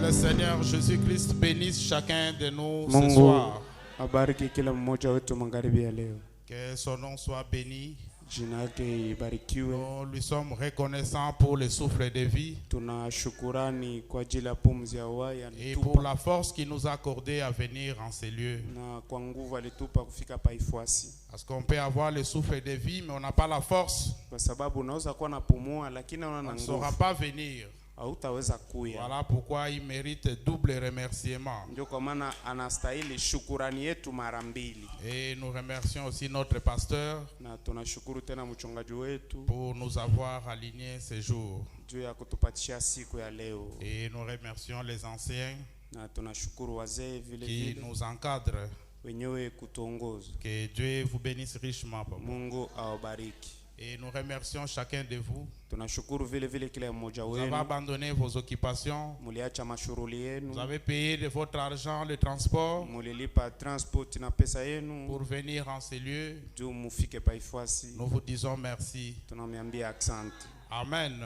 le Seigneur Jésus-Christ bénisse chacun de nous ce Mungu soir. abariki kila mmoja wetu magharibi ya leo. Que son nom soit béni. Jina yake ibarikiwe. Nous lui sommes reconnaissants pour le souffle de vie Tuna shukurani kwa ajili ya pumzi ya uhai et pour alitupa la force qu'il nous a accordée à venir en ces lieux. na kwa nguvu alitupa kufika pa Ifuasi, Parce qu'on peut avoir le souffle de vie, mais on n'a pas la force. kwa sababu unaweza kuwa na pumua lakini On una ne saura nguvu, pas venir. hautaweza kuya. Voilà pourquoi il mérite double remerciement. Ndio kwa maana anastahili shukurani yetu mara mbili. Et nous remercions aussi notre pasteur Na tunashukuru tena mchungaji wetu pour nous avoir alignés ces jours. juu ya kutupatia siku ya leo, Et nous remercions les anciens na tunashukuru wazee vile qui vile nous encadrent. wenyewe kutuongoza. Que Dieu vous bénisse richement, papa. Mungu awabariki. Et nous remercions chacun de vous. Tunashukuru vile vile kila mmoja Vous avez wenu, abandonné vos occupations. muliacha mashughuli yenu, Vous avez payé de votre argent le transport mulilipa transport na pesa yenu pour venir en ces lieux. juu mufike pa Ifuasi. Nous vous disons merci. Tunamwambia asante. Amen.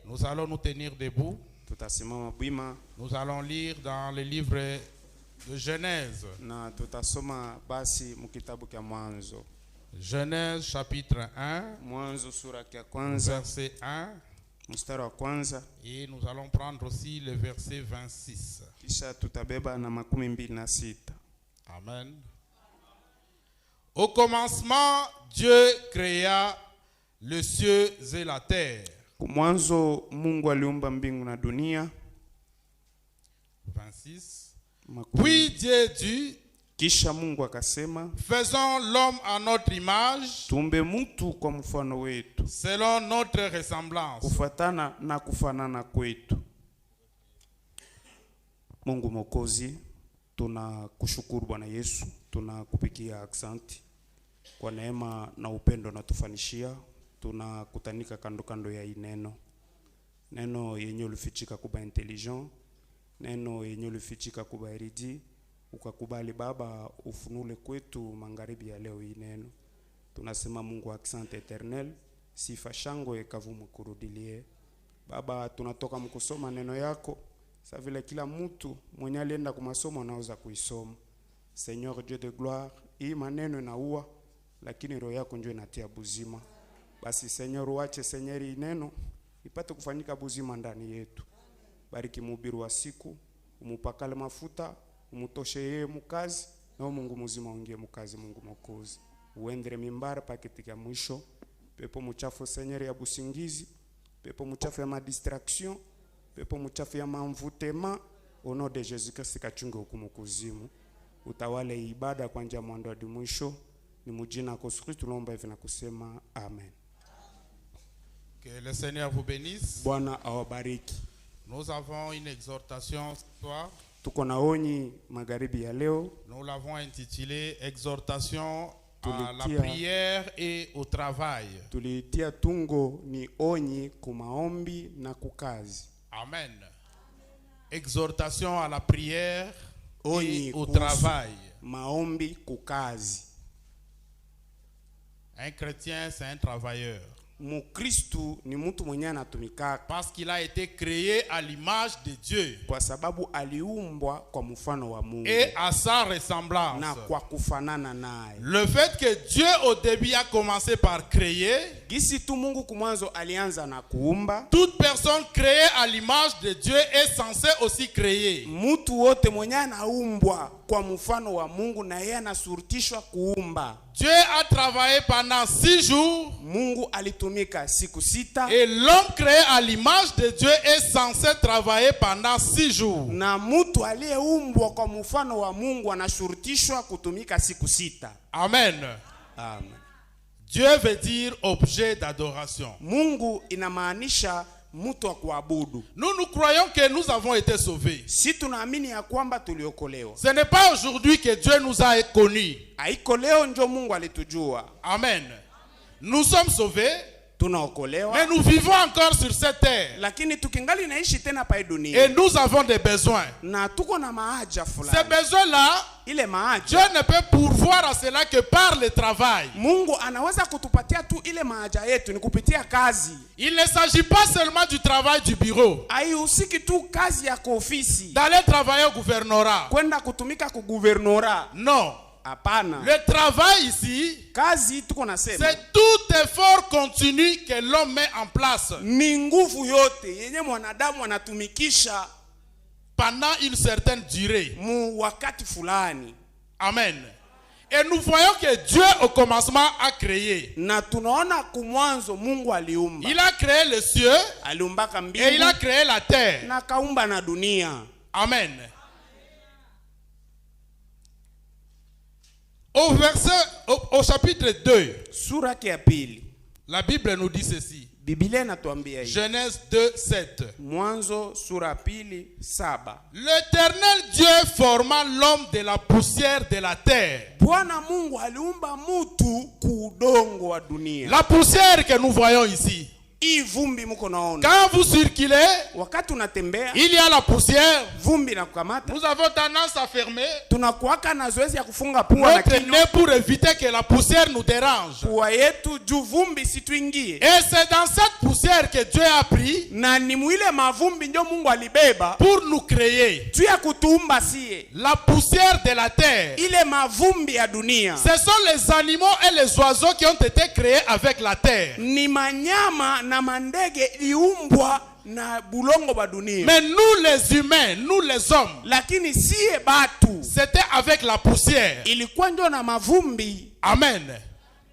Nous allons nous tenir debout. Tutasimama bwima Nous allons lire dans le livre de Genèse. na tutasoma basi mkitabu kya Mwanzo. Genèse chapitre 1, Mwanzo sura ya kwanza verset 1. mstari wa kwanza, Et nous allons prendre aussi le verset 26. kisha tutabeba na 26. Amen. Au commencement, Dieu créa les cieux et la terre. Mwanzo Mungu aliumba mbingu na dunia. 26. Makumi- Puis Dieu dit, Kisha Mungu akasema, faisons l'homme à notre image, tumbe mtu kwa mfano wetu, selon notre ressemblance. kufuatana na kufanana kwetu. Mungu Mwokozi, tunakushukuru Bwana Yesu, tunakupigia aksanti kwa neema na upendo natufanishia. Tunakutanika kando kando ya hii neno yenye ulifichika kuba intelligent, neno yenye ulifichika kuba eridi, ukakubali Baba ufunule kwetu magharibi ya leo hii neno. Tunasema Mungu asante eternel, sifa shangwe kavumu kurudilie. Baba, tunatoka mkusoma neno yako, sa vile kila mtu mwenye alienda kwa masomo anaweza kuisoma. Seigneur Dieu de gloire, hii maneno inaua lakini roho yako ndio inatia buzima. Basi Seigneur, uache Seigneur hii neno ipate kufanyika buzima ndani yetu. Bariki mhubiri wa siku, umupakale mafuta, umutoshe yeye mukazi, na Mungu mzima ungie mukazi. Mungu Mwokozi, uendere mimbara paketi ya mwisho. Pepo mchafu Seigneur ya busingizi, pepo mchafu ya madistraction, pepo mchafu ya mamvutema, au nom de Jésus Christ kachunge hukumu kuzimu. Utawale ibada kwa njia mwanzo hadi mwisho. Ni mjina wa Yesu Kristo tunaomba hivi na kusema amen. Que le Seigneur vous bénisse. Bwana awabariki. Nous avons une exhortation ce soir. Tuko na onyi magharibi ya leo. Nous l'avons intitulée Exhortation à la Tulitia- prière et au travail. Tulitia tungo ni onyi kumaombi na kukazi. Amen. Exhortation à la prière Onyi et au kuhusu travail. maombi kukazi. Un chrétien, c'est un travailleur. Mukristu ni mtu mwenye anatumika Parce qu'il a été créé à l'image de Dieu kwa sababu aliumbwa kwa mfano wa Mungu et à sa ressemblance. na kwa kufanana naye. Le fait que Dieu au début a commencé par créer, Gisi tu Mungu kumwanzo alianza na kuumba. toute personne créée à l'image de Dieu est censée aussi créer. Mtu wote mwenye anaumbwa kwa mfano wa Mungu na yeye anasurutishwa kuumba. Dieu a travaillé pendant 6 jours Mungu alitumika siku 6 et l'homme créé à l'image de Dieu est censé travailler pendant 6 jours. na mtu aliyeumbwa kwa mfano wa Mungu anashurutishwa kutumika siku 6. Amen. Amen. Dieu veut dire objet d'adoration. Mungu inamaanisha mtu wa kuabudu. Nous croyons que nous avons été sauvés. Si tunaamini ya kwamba tuliokolewa. Ce n'est pas aujourd'hui que Dieu nous a connus. Haiko leo ndio Mungu alitujua. Amen. Nous sommes sauvés tunaokolewa, mais nous vivons encore sur cette terre. lakini tukingali naishi tena pa dunia, Et nous avons des besoins. na tuko na maaja Ces fulani. besoins-là, Ile maaja Dieu ne peut pourvoir à cela que par le travail. Mungu anaweza kutupatia tu ile maaja yetu ni kupitia kazi. Il ne s'agit pas seulement du travail du bureau. Haihusiki tu kazi ya ofisi, D'aller travailler au gouvernorat. kwenda kutumika ku guvernora. Non. Hapana. Le travail ici, Kazi tuko nasema c'est tout effort continu que l'homme met en place ni nguvu yote yenye mwanadamu anatumikisha pendant une certaine durée. mu wakati fulani. Amen. Et nous voyons que Dieu au commencement a créé. Na tunaona kumwanzo Mungu aliumba. Il a créé les cieux Aliumbaka et il a mbingu créé la terre. na kaumba na dunia. Amen. Au chapitre 2, Sura ya pili, la Bible nous dit ceci. Biblia inatuambia hivi. Genèse 2, 7. Mwanzo sura pili 7. L'Éternel Dieu forma l'homme de la poussière de la terre. Bwana Mungu aliumba mutu ku udongo wa dunia. La poussière que nous voyons ici. Hii vumbi mko naona. Quand vous circulez, Wakati unatembea, il y a la poussière. vumbi na kukamata. Nous avons tendance à fermer Tunakuwaka na zoezi ya kufunga pua na notre kinywa. nez pour éviter que la poussière nous dérange. Pua yetu juu vumbi situingie. Et c'est dans cette poussière que Dieu a pris Na ni mwile mavumbi ndio Mungu alibeba pour nous créer. juu ya kutuumba sie. La poussière de la terre. Ile mavumbi ya dunia Ce sont les animaux et les oiseaux qui ont été créés avec la terre. ni manyama na mandege iliumbwa na bulongo wa dunia. Mais nous les humains, nous les hommes, Lakini sie batu c'était avec la poussière. ilikuwa ndio na mavumbi. Amen.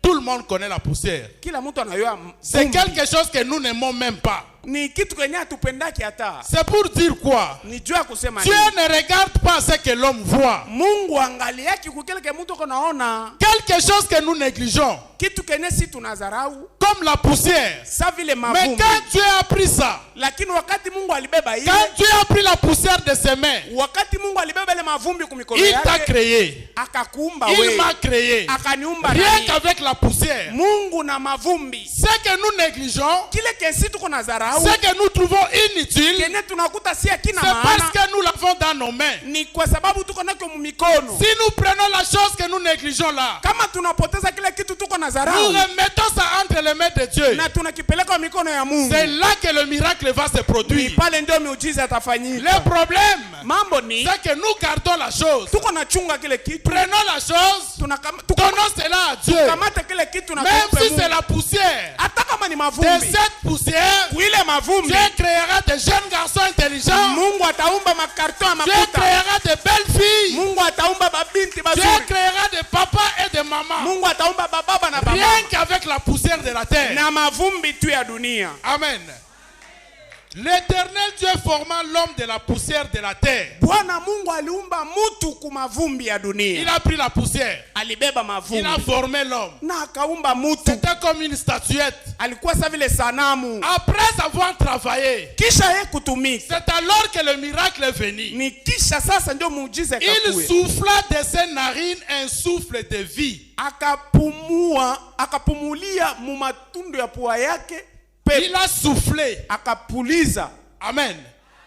Tout le monde connaît la poussière. Kila mtu anayua C'est vumbi. quelque chose que nous n'aimons même pas. Ni kitu kenye hatupendaki hata. C'est pour dire quoi? Ni juu ya kusema Dieu nini? ne regarde pas ce que l'homme voit. Mungu angaliaki kukile ke mtu konaona Quelque chose que nous négligeons. kitu kenye si tunazarau Comme la poussière. sa vile Mais mavumbi. quand Dieu a pris ça, Lakini wakati Mungu alibeba ile, quand Dieu a pris la poussière de ses mains, wakati Mungu alibeba ile mavumbi kumikono il t'a yake, créé. akakuumba Il wewe. m'a créé. Akaniumba Rien nani? qu'avec la poussière. Mungu na mavumbi. Ce que nous négligeons, Kile kesi tuko na zarau, ce que nous trouvons inutile, kene tunakuta si akina c'est parce maana, que nous l'avons dans nos mains. ni kwa sababu tuko nako mumikono. Si nous prenons la chose que nous négligeons là, Kama tunapoteza kile kitu tuko na nous zarau remettons ça entre les mains de Dieu. na tunakipeleka mikono ya Mungu, C'est là que le miracle va se ni produire. pale ndio miujiza Le itafanyika. problème, Mambo ni c'est que nous gardons la chose. tuko na chunga kile kitu, Prenons la chose, donnons cela à Dieu. tukamata kile kitu na Même kumpe si c'est Mungu. la poussière, Hata kama ni de mavumbi, cette poussière, kuile mavumbi Dieu créera des jeunes garçons intelligents. Mungu ataumba makarton ya Dieu makuta. créera de belles filles. Mungu ataumba babinti Dieu bazuri. créera des papas et des mamans. Mungu ataumba bababa na Rien baba qu'avec la poussière de la terre. na mavumbi tu ya dunia. Amen. L'Éternel Dieu forma l'homme de la poussière de la terre. Bwana Mungu aliumba mutu ku mavumbi ya Il dunia. a pris la poussière. Alibeba Il a mavumbi formé l'homme. na akaumba mutu. C'était comme une statuette. Alikuwa sa vile sanamu. Après avoir travaillé, Kisha ye kutumika, c'est alors que le miracle est venu. ni kisha sasa ndio muujiza Il ikakuya. souffla de ses narines un souffle de vie. Akapumulia mu matundu ya pua yake Il pepo, a soufflé. akapuliza, Amen.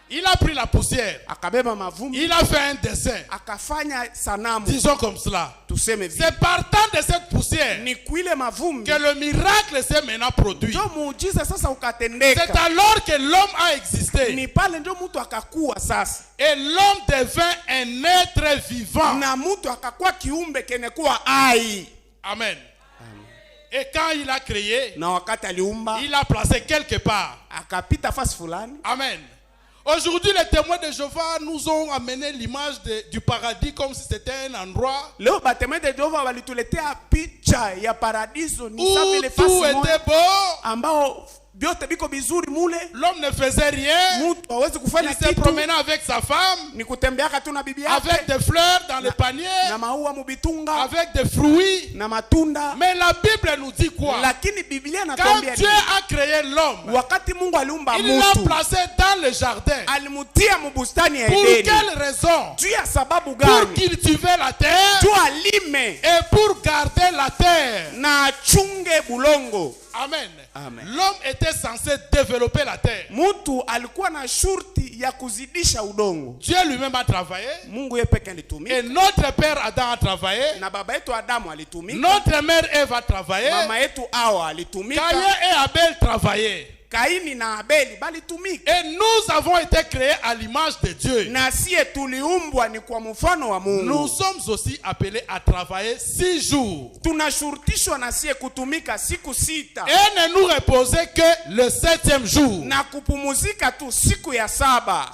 Il a pris la poussière. akabeba mavumbi, Il a fait un dessin. akafanya sanamu. Disons comme cela. Tuseme vile C'est partant de cette poussière ni kuile mavumbi que le miracle s'est maintenant produit. ndio muujiza sasa C'est ukatendeka. alors que l'homme a existé. Ni pale ndio mtu akakuwa sasa, Et l'homme devint un être vivant. na mtu akakuwa kiumbe kene kuwa ai. Amen. Et quand il a créé, Na wakati aliumba il a placé quelque part. akapita fasi fulani. Amen. Aujourd'hui, les témoins de Jéhovah nous ont amené l'image du paradis comme si c'était un endroit Leo batema de Jehova walituletea picha ya paradiso, ni où sawa ile tout fasi était moja beau. ambao vyote biko bizuri mule. L'homme ne faisait rien. Mtu hawezi Il kufanya se kitu, promenait avec sa femme, ni kutembeaka tu na bibi avec yake des fleurs dans les paniers, na maua mubitunga avec des fruits. na matunda. Mais la Bible nous dit quoi? Lakini Biblia Quand inatuambia Dieu nini? a créé l'homme, Wakati Mungu aliumba il l'a mtu, placé dans le jardin. alimutia mubustani ya Pour Edeni. quelle raison? Juu ya sababu Pour gani? cultiver la terre Juu alime et pour garder la terre. na achunge bulongo. Amen. Amen. L'homme était censé développer la terre. Mtu alikuwa na shurti ya kuzidisha udongo. Dieu lui-même a travaillé. Mungu yeye pekee alitumika. Et notre père Adam a travaillé. Na baba yetu Adamu alitumika. Notre mère Ève a travaillé. Mama yetu Hawa alitumika. Caïn et Abel travaillaient. Kaini na Abeli balitumika. Et nous avons été créés à l'image de Dieu. Na sie tuliumbwa ni kwa mfano wa Mungu. Nous sommes aussi appelés à travailler 6 jours. Tunashurutishwa na sie kutumika siku 6. Et ne nous reposer que le 7e jour. Na kupumuzika tu siku ya 7.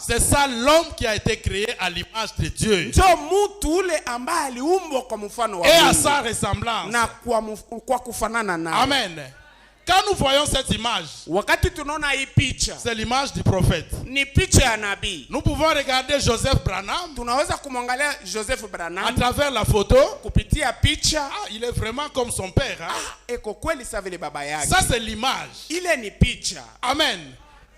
C'est ça l'homme qui a été créé à l'image de Dieu. Ndio mtu ule ambaye aliumbwa kwa mfano wa Et Mungu. à sa ressemblance. Na kwa kufanana naye. Amen. Quand nous voyons cette image, wakati tunaona hii picha, c'est l'image du prophète. Ni picha ya nabii. Nous pouvons regarder Joseph Branham. Tunaweza kumwangalia Joseph Branham à travers la photo. Kupitia picha. Il est vraiment comme son père. Eko kweli sawa vile baba yake. Ça c'est l'image. Ile ni picha. Amen.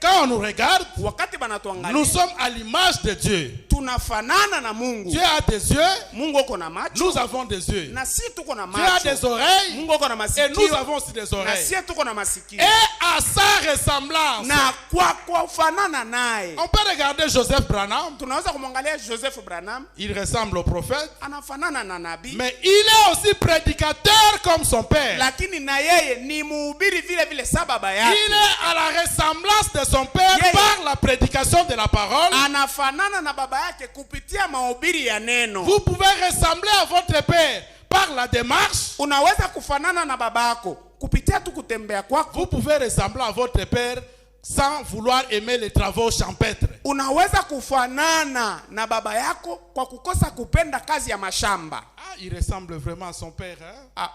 Quand on nous regarde, wakati banatuangalia, nous sommes à l'image de Dieu. Tunafanana na Mungu. Dieu a des yeux. Mungu uko na macho. Nous avons des yeux. Na si tuko na macho. Dieu a des oreilles. Mungu uko na masikio. Et nous avons aussi des oreilles. Na si tuko na masikio. Et à sa ressemblance. Na kwa kufanana naye. On peut regarder Joseph Branham. Tunaweza kumwangalia Joseph Branham. Il ressemble au prophète. Anafanana na nabii. Mais il est aussi prédicateur comme son père. Lakini na yeye ni mhubiri vile vile sa baba yake. Il est à la ressemblance de son père par la prédication de la parole. Anafanana na baba yake kupitia mahubiri ya neno. Vous pouvez ressembler à votre père par la démarche. Unaweza kufanana na baba yako kupitia tu kutembea kwako. Vous pouvez ressembler à votre père sans vouloir aimer les travaux champêtres. Unaweza kufanana na baba yako kwa kukosa kupenda kazi ya mashamba. Il ressemble vraiment à son père.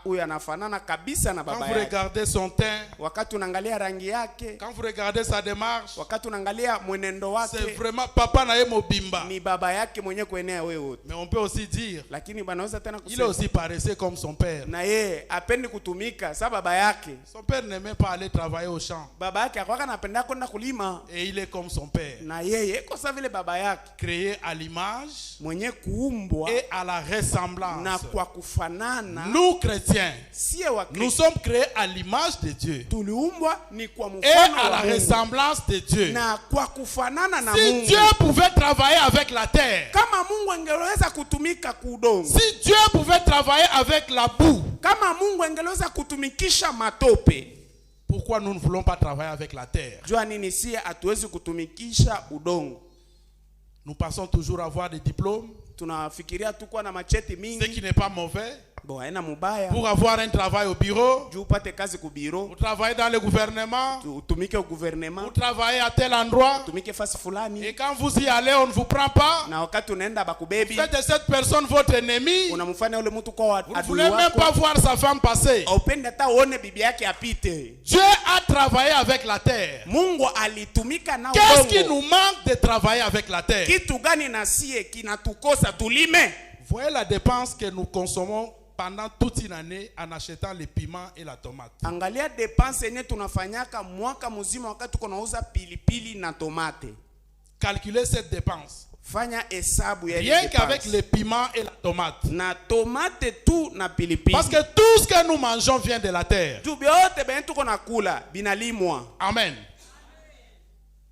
Huyu anafanana kabisa na baba yake. Quand vous regardez son teint, wakati unaangalia rangi yake, quand vous regardez sa démarche, wakati unaangalia mwenendo wake, c'est vraiment papa na yeye mobimba. Ni baba yake mwenye kuenea wewe wote. Mais on peut aussi dire, lakini banaweza tena kusema, il est aussi paresseux comme son père. Na yeye apendi kutumika sa baba yake. Son père n'aimait pas aller travailler au champ. Baba yake akwaka anapenda kwenda kulima. Et il est comme son père. Na yeye kwa sababu vile baba yake, créé à l'image, mwenye kuumbwa, et à la ressemblance. Na kwa kufanana. Nous chrétiens, nous sommes créés à l'image de Dieu. Tuliumbwa ni kwa mfano et à la ressemblance de Dieu. Na kwa kufanana na si Mungu. Dieu pouvait travailler avec la terre, kama Mungu angeweza kutumika kudongo, si Dieu pouvait travailler avec la boue, kama Mungu angeweza kutumikisha matope, pourquoi nous ne voulons pas travailler avec la terre? Jua nini si hatuwezi kutumikisha udongo? Nous passons toujours à avoir des diplômes. Tunafikiria tu kuwa na macheti mingi. Ce qui n'est pas mauvais. Bon, haina mubaya. Pour avoir un travail au bureau. Juu upate kazi ku bureau. Vous travaillez dans le gouvernement. Utumike au gouvernement. Vous travaillez à tel endroit. Utumike fasi fulani. Et quand vous y allez, on ne vous prend pas. Na wakati unaenda bakubebi. Vous faites de cette personne votre ennemi. Unamfanya ule mtu kwa adui wako. Vous ne voulez même pas voir sa femme passer. Upende hata uone bibi yake apite. Dieu a travaillé avec la terre. Mungu alitumika na udongo. Qu'est-ce qui nous manque de travailler avec la terre? Kitu gani na sie kinatukosa tulime? Voyez la dépense que nous consommons pendant toute une année en achetant les piments et la tomate. Angalia dépense yenye tunafanyaka mwaka mzima wakati tuko nauza pilipili na tomate. Calculez cette dépense. Fanya hesabu ya rien qu'avec les piments et la tomate. Na tomate tu na pilipili. Parce que tout ce que nous mangeons vient de la terre. Tu biote ben tuko nakula binalimwa. Amen.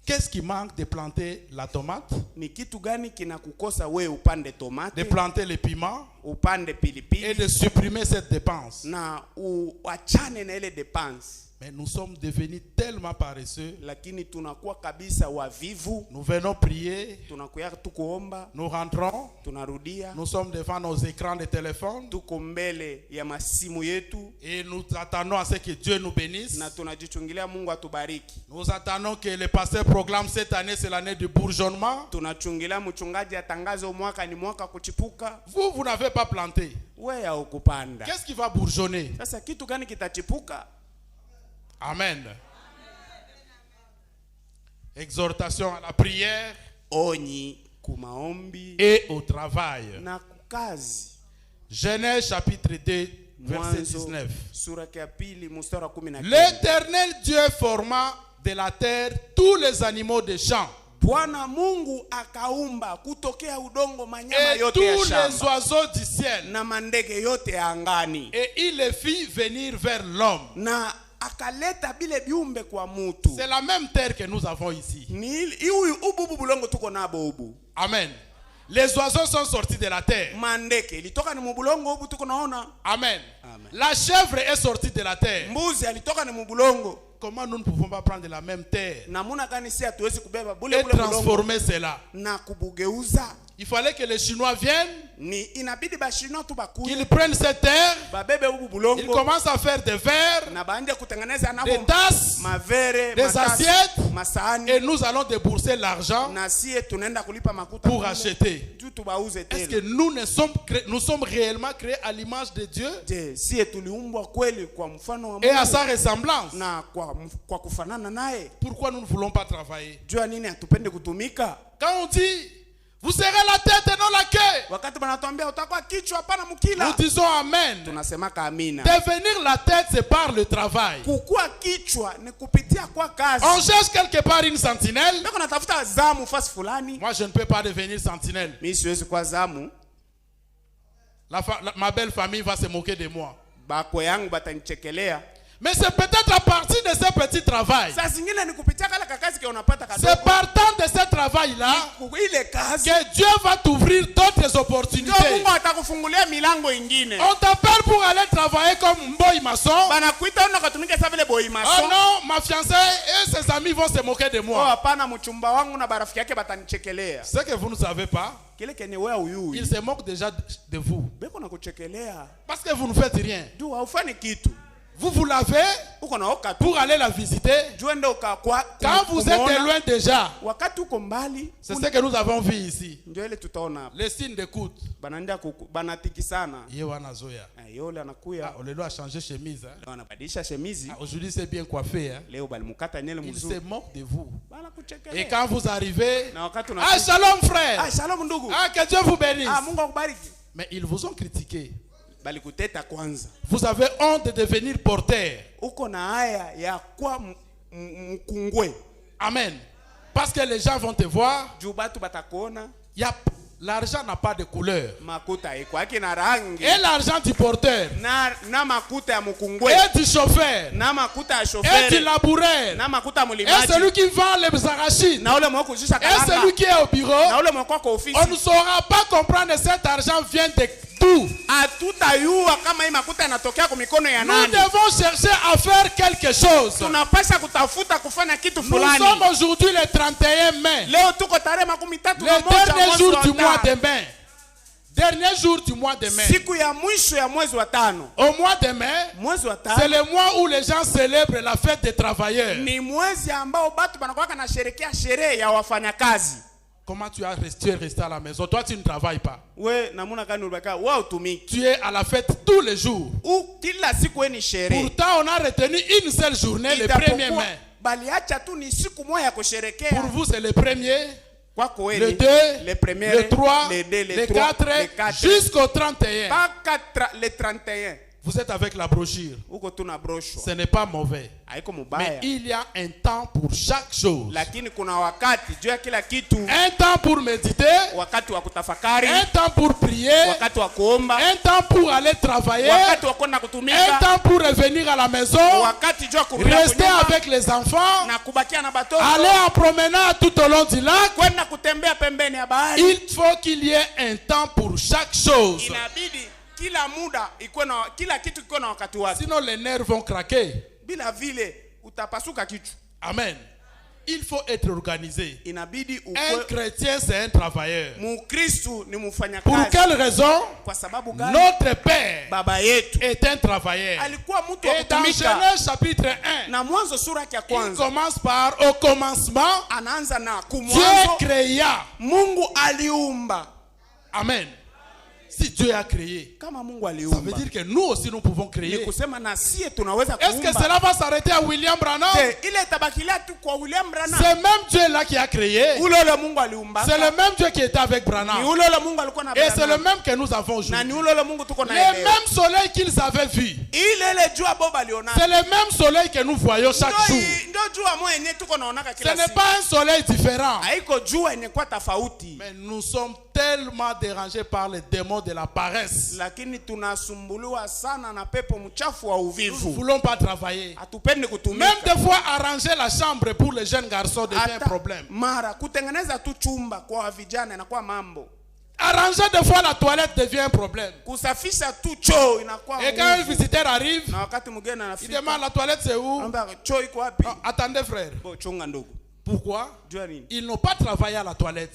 Qu'est-ce qui manque de planter la tomate? Ni kitu gani kinakukosa wewe upande tomate? De planter les piments upande pilipili. Et de supprimer cette dépense. Na uachane na ile dépense. Mais nous sommes devenus tellement paresseux. Lakini tunakuwa kabisa wavivu. Nous venons prier. Tunakuya tu kuomba. Nous rentrons. Tunarudia. Nous sommes devant nos écrans de téléphone. Tuko mbele ya masimu yetu. Et nous attendons à ce que Dieu nous bénisse. Na tunajichungilia Mungu atubariki. Nous attendons que le pasteur proclame cette année c'est l'année du bourgeonnement. Tunachungilia mchungaji atangaze mwaka ni mwaka kuchipuka. Vous n'avez pas planté. Wewe ukupanda. Qu'est-ce qui va bourgeonner? Sasa kitu gani kitachipuka? Amen. Exhortation à la prière. Onyi kumaombi. Et au travail. Na kukazi. Genèse chapitre 2 verset 19. Sura ya pili mstari wa 19. L'Éternel Dieu forma de la terre tous les animaux des champs. Bwana Mungu akaumba kutokea udongo manyama et yote ya tous shamba. les oiseaux du ciel. Na mandege yote ya angani. Et il les fit venir vers l'homme. Na akaleta bile biumbe kwa mutu. C'est la même terre que nous avons ici. Ni huyu ubu bulongo tuko nabo ubu. Amen. Les oiseaux sont sortis de la terre. Mandeke ilitoka ni mubulongo ubu tuko naona. Amen. Amen. La chèvre est sortie de la terre. Mbuzi alitoka ni mubulongo. Comment nous ne pouvons pas prendre la même terre Namuna gani si hatuwezi kubeba bule et bule bulongo transformer cela? na kubugeuza? Il fallait que les Chinois viennent, Ni inabidi bashino tu bakuye qu'ils prennent cette terre, babebe ubu ils bulongo commencent à faire des verres, na baanje kutengeneza des nabo tasses, mavere, des matasi, assiettes, masahani, et nous allons débourser l'argent na sie tunaenda kulipa makuta pour kule, acheter. juu tubauze Est-ce tena. que nous sommes réellement créés à l'image de Dieu Je, sie tuliumbwa kweli kwa mfano wa et à Mungu sa ressemblance? na kwa kufanana naye? Pourquoi nous ne voulons pas travailler? Jua nini hatupende kutumika? Quand on dit, vous serez la tête et non la queue, Wakati banatuambia utakuwa kichwa hapana mkila, nous disons Amen. tunasemaka amina. Devenir la tête, c'est par le travail. Kukua kichwa ni kupitia kwa kazi. On cherche quelque part une sentinelle. Beko natafuta zamu fasi fulani. Moi, je ne peux pas devenir sentinelle. Mimi siwezi kwa zamu. Ma belle famille va se moquer de moi. Bako yangu batanichekelea. Mais c'est peut-être à partir de ce petit travail. Saa zingine ni kupitia kale kakazi ke unapata kadogo. C'est partant de ce travail-là Ile kazi que Dieu va t'ouvrir d'autres ndio opportunités. Mungu atakufungulia milango ingine. On t'appelle pour aller travailler comme Mboy Maçon. Banakuita unakotumika sawa vile boy Oh mason. non, ma fiancée et ses amis vont se moquer de Oh moi. hapana, mchumba wangu na barafiki yake batanichekelea. Ce que vous ne savez pas, Kile kene wewe uyui. ils se moquent déjà de vous. Beko na kuchekelea. Parce que vous ne faites rien. Juu haufanyi kitu. Vous l'avez Uko na oka tu. pour aller la visiter. Juu ende ukakwa. Quand vous êtes loin déjà, Wakati uko mbali, c'est ce que nous avons vu ici. ndio ile tutaona hapa. Les signes d'écoute. Banaenda banatikisana. Yewana Zoya. Yole anakuya. On le doit changer chemise. Hein. Wanabadilisha shemizi. Aujourd'hui, c'est bien coiffé. Hein. Leo balimukata nyele Il mzuri. se moque de vous. Banakuchekelea. Et quand vous arrivez, Na wakati ah shalom frère. Ah, shalom ndugu. Ah, que Dieu vous bénisse. Ah, Mungu akubariki. Mais ils vous ont critiqué. Balikuteta kwanza. Vous avez honte de devenir porteur. Uko na haya ya kwa mkungwe. Amen. Parce que les gens vont te voir. Juu batu batakuona. L'argent n'a pas de couleur. Makuta iko yake na rangi. Et l'argent du porteur. Na makuta ya mkungwe. Et du chauffeur. Na makuta ya Et chauffeur. du laboureur. Na makuta ya Et mlimaji. celui qui vend les arachides. Na ule mwoko kujisha Et kalanga. celui qui est au bureau. Na ule mwoko kwa ofisi. On ne saura pas comprendre que cet argent vient de tout. Hatutayua kama hii makuta yanatokea kwa mikono ya Nous nani. devons chercher à faire quelque chose. Tunapasha kutafuta kufanya kitu Nous fulani. sommes aujourd'hui le 31 mai. Leo tuko tarehe 13 Le dernier jour du mois de mai. Dernier jour du mois de mai. Siku ya mwisho ya mwezi wa tano. Au mois de mai, Mwezi wa c'est tano le mois où les gens célèbrent la fête des travailleurs. ni mwezi ambao batu banakuwa na sherekea sherehe ya wafanyakazi. Comment tu es resté à la maison? Toi, tu ne travailles pas. We namuna gani ulibaka wewe utumiki? Tu es à la fête tous les jours. Kila siku ni sherehe. Pourtant, on a retenu une seule journée, le 1er mai. Baliacha tu ni siku moja ya kusherekea. Pour vous, c'est le 1er, Kwako wewe le 2, le premier, le 3, le 2, le 4, jusqu'au 31. Paka le 31. Vous êtes avec la brochure. Uko tuna brochure. Ce n'est pas mauvais. Haiko Mais mubaya. il y a un temps pour chaque chose. Lakini kuna wakati juu ya kila kitu. Un temps pour méditer. Wakati wa kutafakari. Un temps pour prier. Wakati wa kuomba. Un temps pour aller travailler. Wakati wa kwenda kutumika. Un temps pour revenir à la maison. Wakati juu ya kurudi Rester avec les enfants. na kubakia na batoto. Aller en promenade tout au long du lac. Kwenda kutembea pembeni ya bahari. Il faut qu'il y ait un temps pour chaque chose. Inabidi kila muda ikuwe na kila kitu ikuwe na wakati wake. Sinon les nerfs vont craquer. Bila vile utapasuka kichwa. Amen. Il faut être organisé. Inabidi Un chrétien, c'est un travailleur. Mukristo ni Pour mfanyakazi. quelle raison? Kwa sababu gani? Notre Père Baba yetu est un travailleur. alikuwa mtu wa Et dans kutumika. Genèse chapitre 1, Na Mwanzo sura ya il kwanza commence par au commencement, anaanza na Dieu kumwanzo créa. Mungu aliumba. Amen. Si Dieu a créé, Kama Mungu ça veut aliumba, dire que nous aussi nous pouvons ni créer. kusema na sie tunaweza Est-ce que kuumba. cela va s'arrêter à William Branham? Je, ile itabakilia tu kwa William Branham. C'est même Dieu là qui a créé. Ule Mungu aliumba. C'est le même Dieu qui était avec Ni Branham. ule Mungu alikuwa na Et c'est le Branham. même que nous avons Na ni aujourd'hui. ule Mungu tuko na Le yeye. même soleil qu'ils avaient vu. Ile jua Boba aliona. C'est le même soleil que nous voyons chaque jour. Ndio jua moja yenyewe tuko naonaka Ce kila n'est siku. pas un soleil différent. Haiko jua yenye kwa tofauti. Mais nous sommes tellement dérangés par les démons de la paresse. lakini tunasumbuliwa sana na pepo mchafu wa Nous ne uvivu. voulons pas travailler. Hatupendi Même kutumika. des fois, arranger la chambre pour les jeunes garçons devient un Hata problème. mara kutengeneza tu chumba kwa vijana inakuwa mambo. Arranger des fois la toilette devient un problème. Kusafisha tu choo inakuwa Et quand un nguvu. visiteur arrive, Na wakati mgeni il anafika, demande la toilette c'est où? anaambia choo iko wapi? Ah, attendez frère. Bo chunga ndugu. Pourquoi? Jua nini? Ils n'ont pas travaillé à la toilette.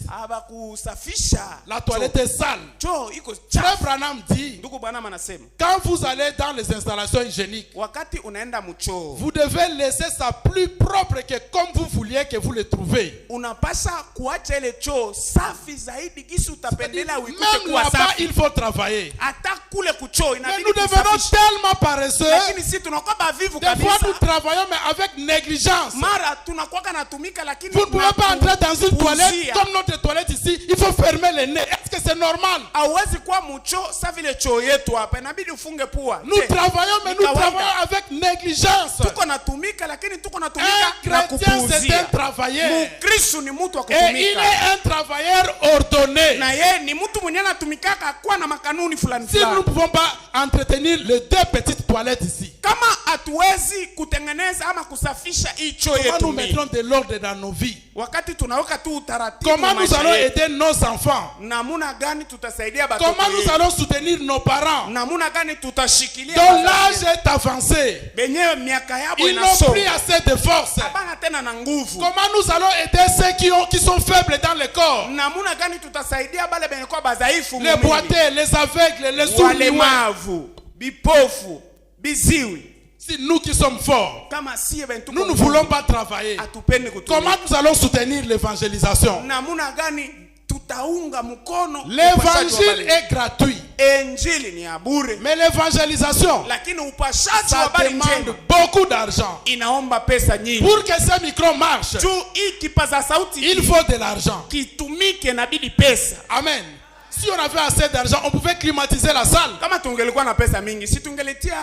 Hawakusafisha. La toilette est sale. Choo iko Frère chafu. Branham dit, Ndugu Branham anasema, quand vous allez dans les installations hygiéniques, wakati unaenda mchoo, vous devez laisser ça plus propre que comme vous vouliez que vous le trouvez. unapasha kuacha ile choo safi zaidi kisi utapendelea uikute Même kuwa là-bas, safi. il faut travailler. Hata kule kuchoo Mais inabidi nous devenons kusafisha. tellement paresseux. Lakini si tunakuwa bavivu Des fois, kabisa. nous travaillons, mais avec négligence. Mara tunakuwa natumika lakini Vous ne pouvez pas entrer dans une toilette kuuzia. comme notre toilette ici. Il faut fermer les nez. Est-ce que c'est normal? Hauwezi kuwa mchoo sa vile choo yetu hapa, inabidi ufunge pua. Nous Je, travaillons, mais ni nous kawaida. travaillons avec négligence. Tuko natumika lakini tuko natumika Un na chrétien, c'est un kupuuzia. travailleur. Mkristo ni mtu wa Et il kutumika. est un travailleur ordonné. Na yeye ni mtu mwenye anatumikaka kuwa na makanuni fulani Si nous ne fulani. pouvons pas entretenir les deux petites toilettes ici, Kama hatuwezi kutengeneza ama kusafisha hii choo comment yetu nous mbili, mettrons de l'ordre dans nos vies? wakati tunaweka tu utaratibu Comment wa nous maisha allons yetu, aider nos enfants? namuna gani tutasaidia batoto Comment nous yetu? allons soutenir nos parents Namuna gani tutashikilia dont wazazi l'âge yetu? est avancé? Benyewe miaka yabo Ils n'ont plus inasonga, assez de force. hapana tena na nguvu. Comment nous allons aider ceux qui sont faibles dans le corps? Namuna gani tutasaidia bale benye kwa badhaifu Les mwilini? boiteux, les aveugles, les sourds. Walemavu, bipofu, biziwi. Si nous qui sommes forts, Kama siye benye tuko nous ne nguvu, voulons pas travailler. hatupendi kutumika. Comment nous allons soutenir l'évangélisation? Namuna gani tutaunga mkono upashaji wa L'évangile habari? est gratuit. Injili ni ya bure, Mais l'évangélisation, lakini upashaji wa ça habari demande njema beaucoup d'argent. inaomba pesa nyingi. Pour que ce micro marche, Juu hii kipaza sauti il faut de l'argent. kitumike, inabidi pesa. Amen. Si on avait assez d'argent, on pouvait climatiser la salle. Kama tungelikuwa na pesa mingi, si tungeletia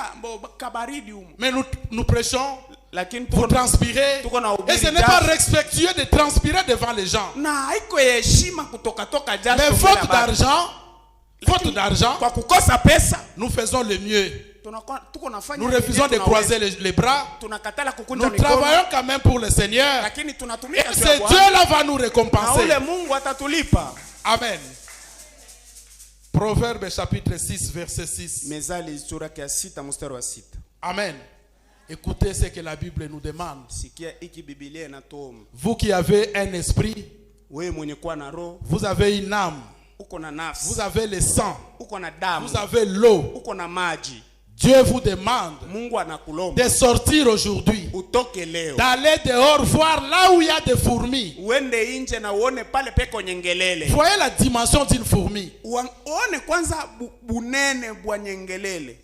kabaridi humo, Mais nous prêchons lakini pour tuko transpirer. tuko na Et ce ubiri n'est pas jasho. respectueux de transpirer devant les gens. Na haiko ya heshima kutoka toka jasho Mais mbele ya faute watu. d'argent, Lakini kwa kukosa pesa nous faisons le mieux. tuko nafanya Nous refusons de tunaweza. croiser les bras. Tunakatala kukunja Nous mikono, travaillons quand même pour le Seigneur. lakini Et tunatumika tu c'est ya Bwana. Dieu là va nous Na récompenser. ule Mungu atatulipa. Amen. Proverbe chapitre 6, verset 6. Mezali sura ya 6 mstari wa 6. Amen. Écoutez ce que la Bible nous demande. Sikia hiki Biblia inatuomba. Vous qui avez un esprit, Wewe mwenye kuwa na roho, vous avez une âme, uko na nafsi, vous avez le sang, uko na damu, vous avez l'eau. uko na maji. Dieu vous demande Mungu anakulomba de sortir aujourd'hui, utoke leo, d'aller dehors voir là où il y a des fourmis. uende nje na uone pale peko nyengelele. Voyez la dimension d'une fourmi. Uone kwanza bunene bwa nyengelele.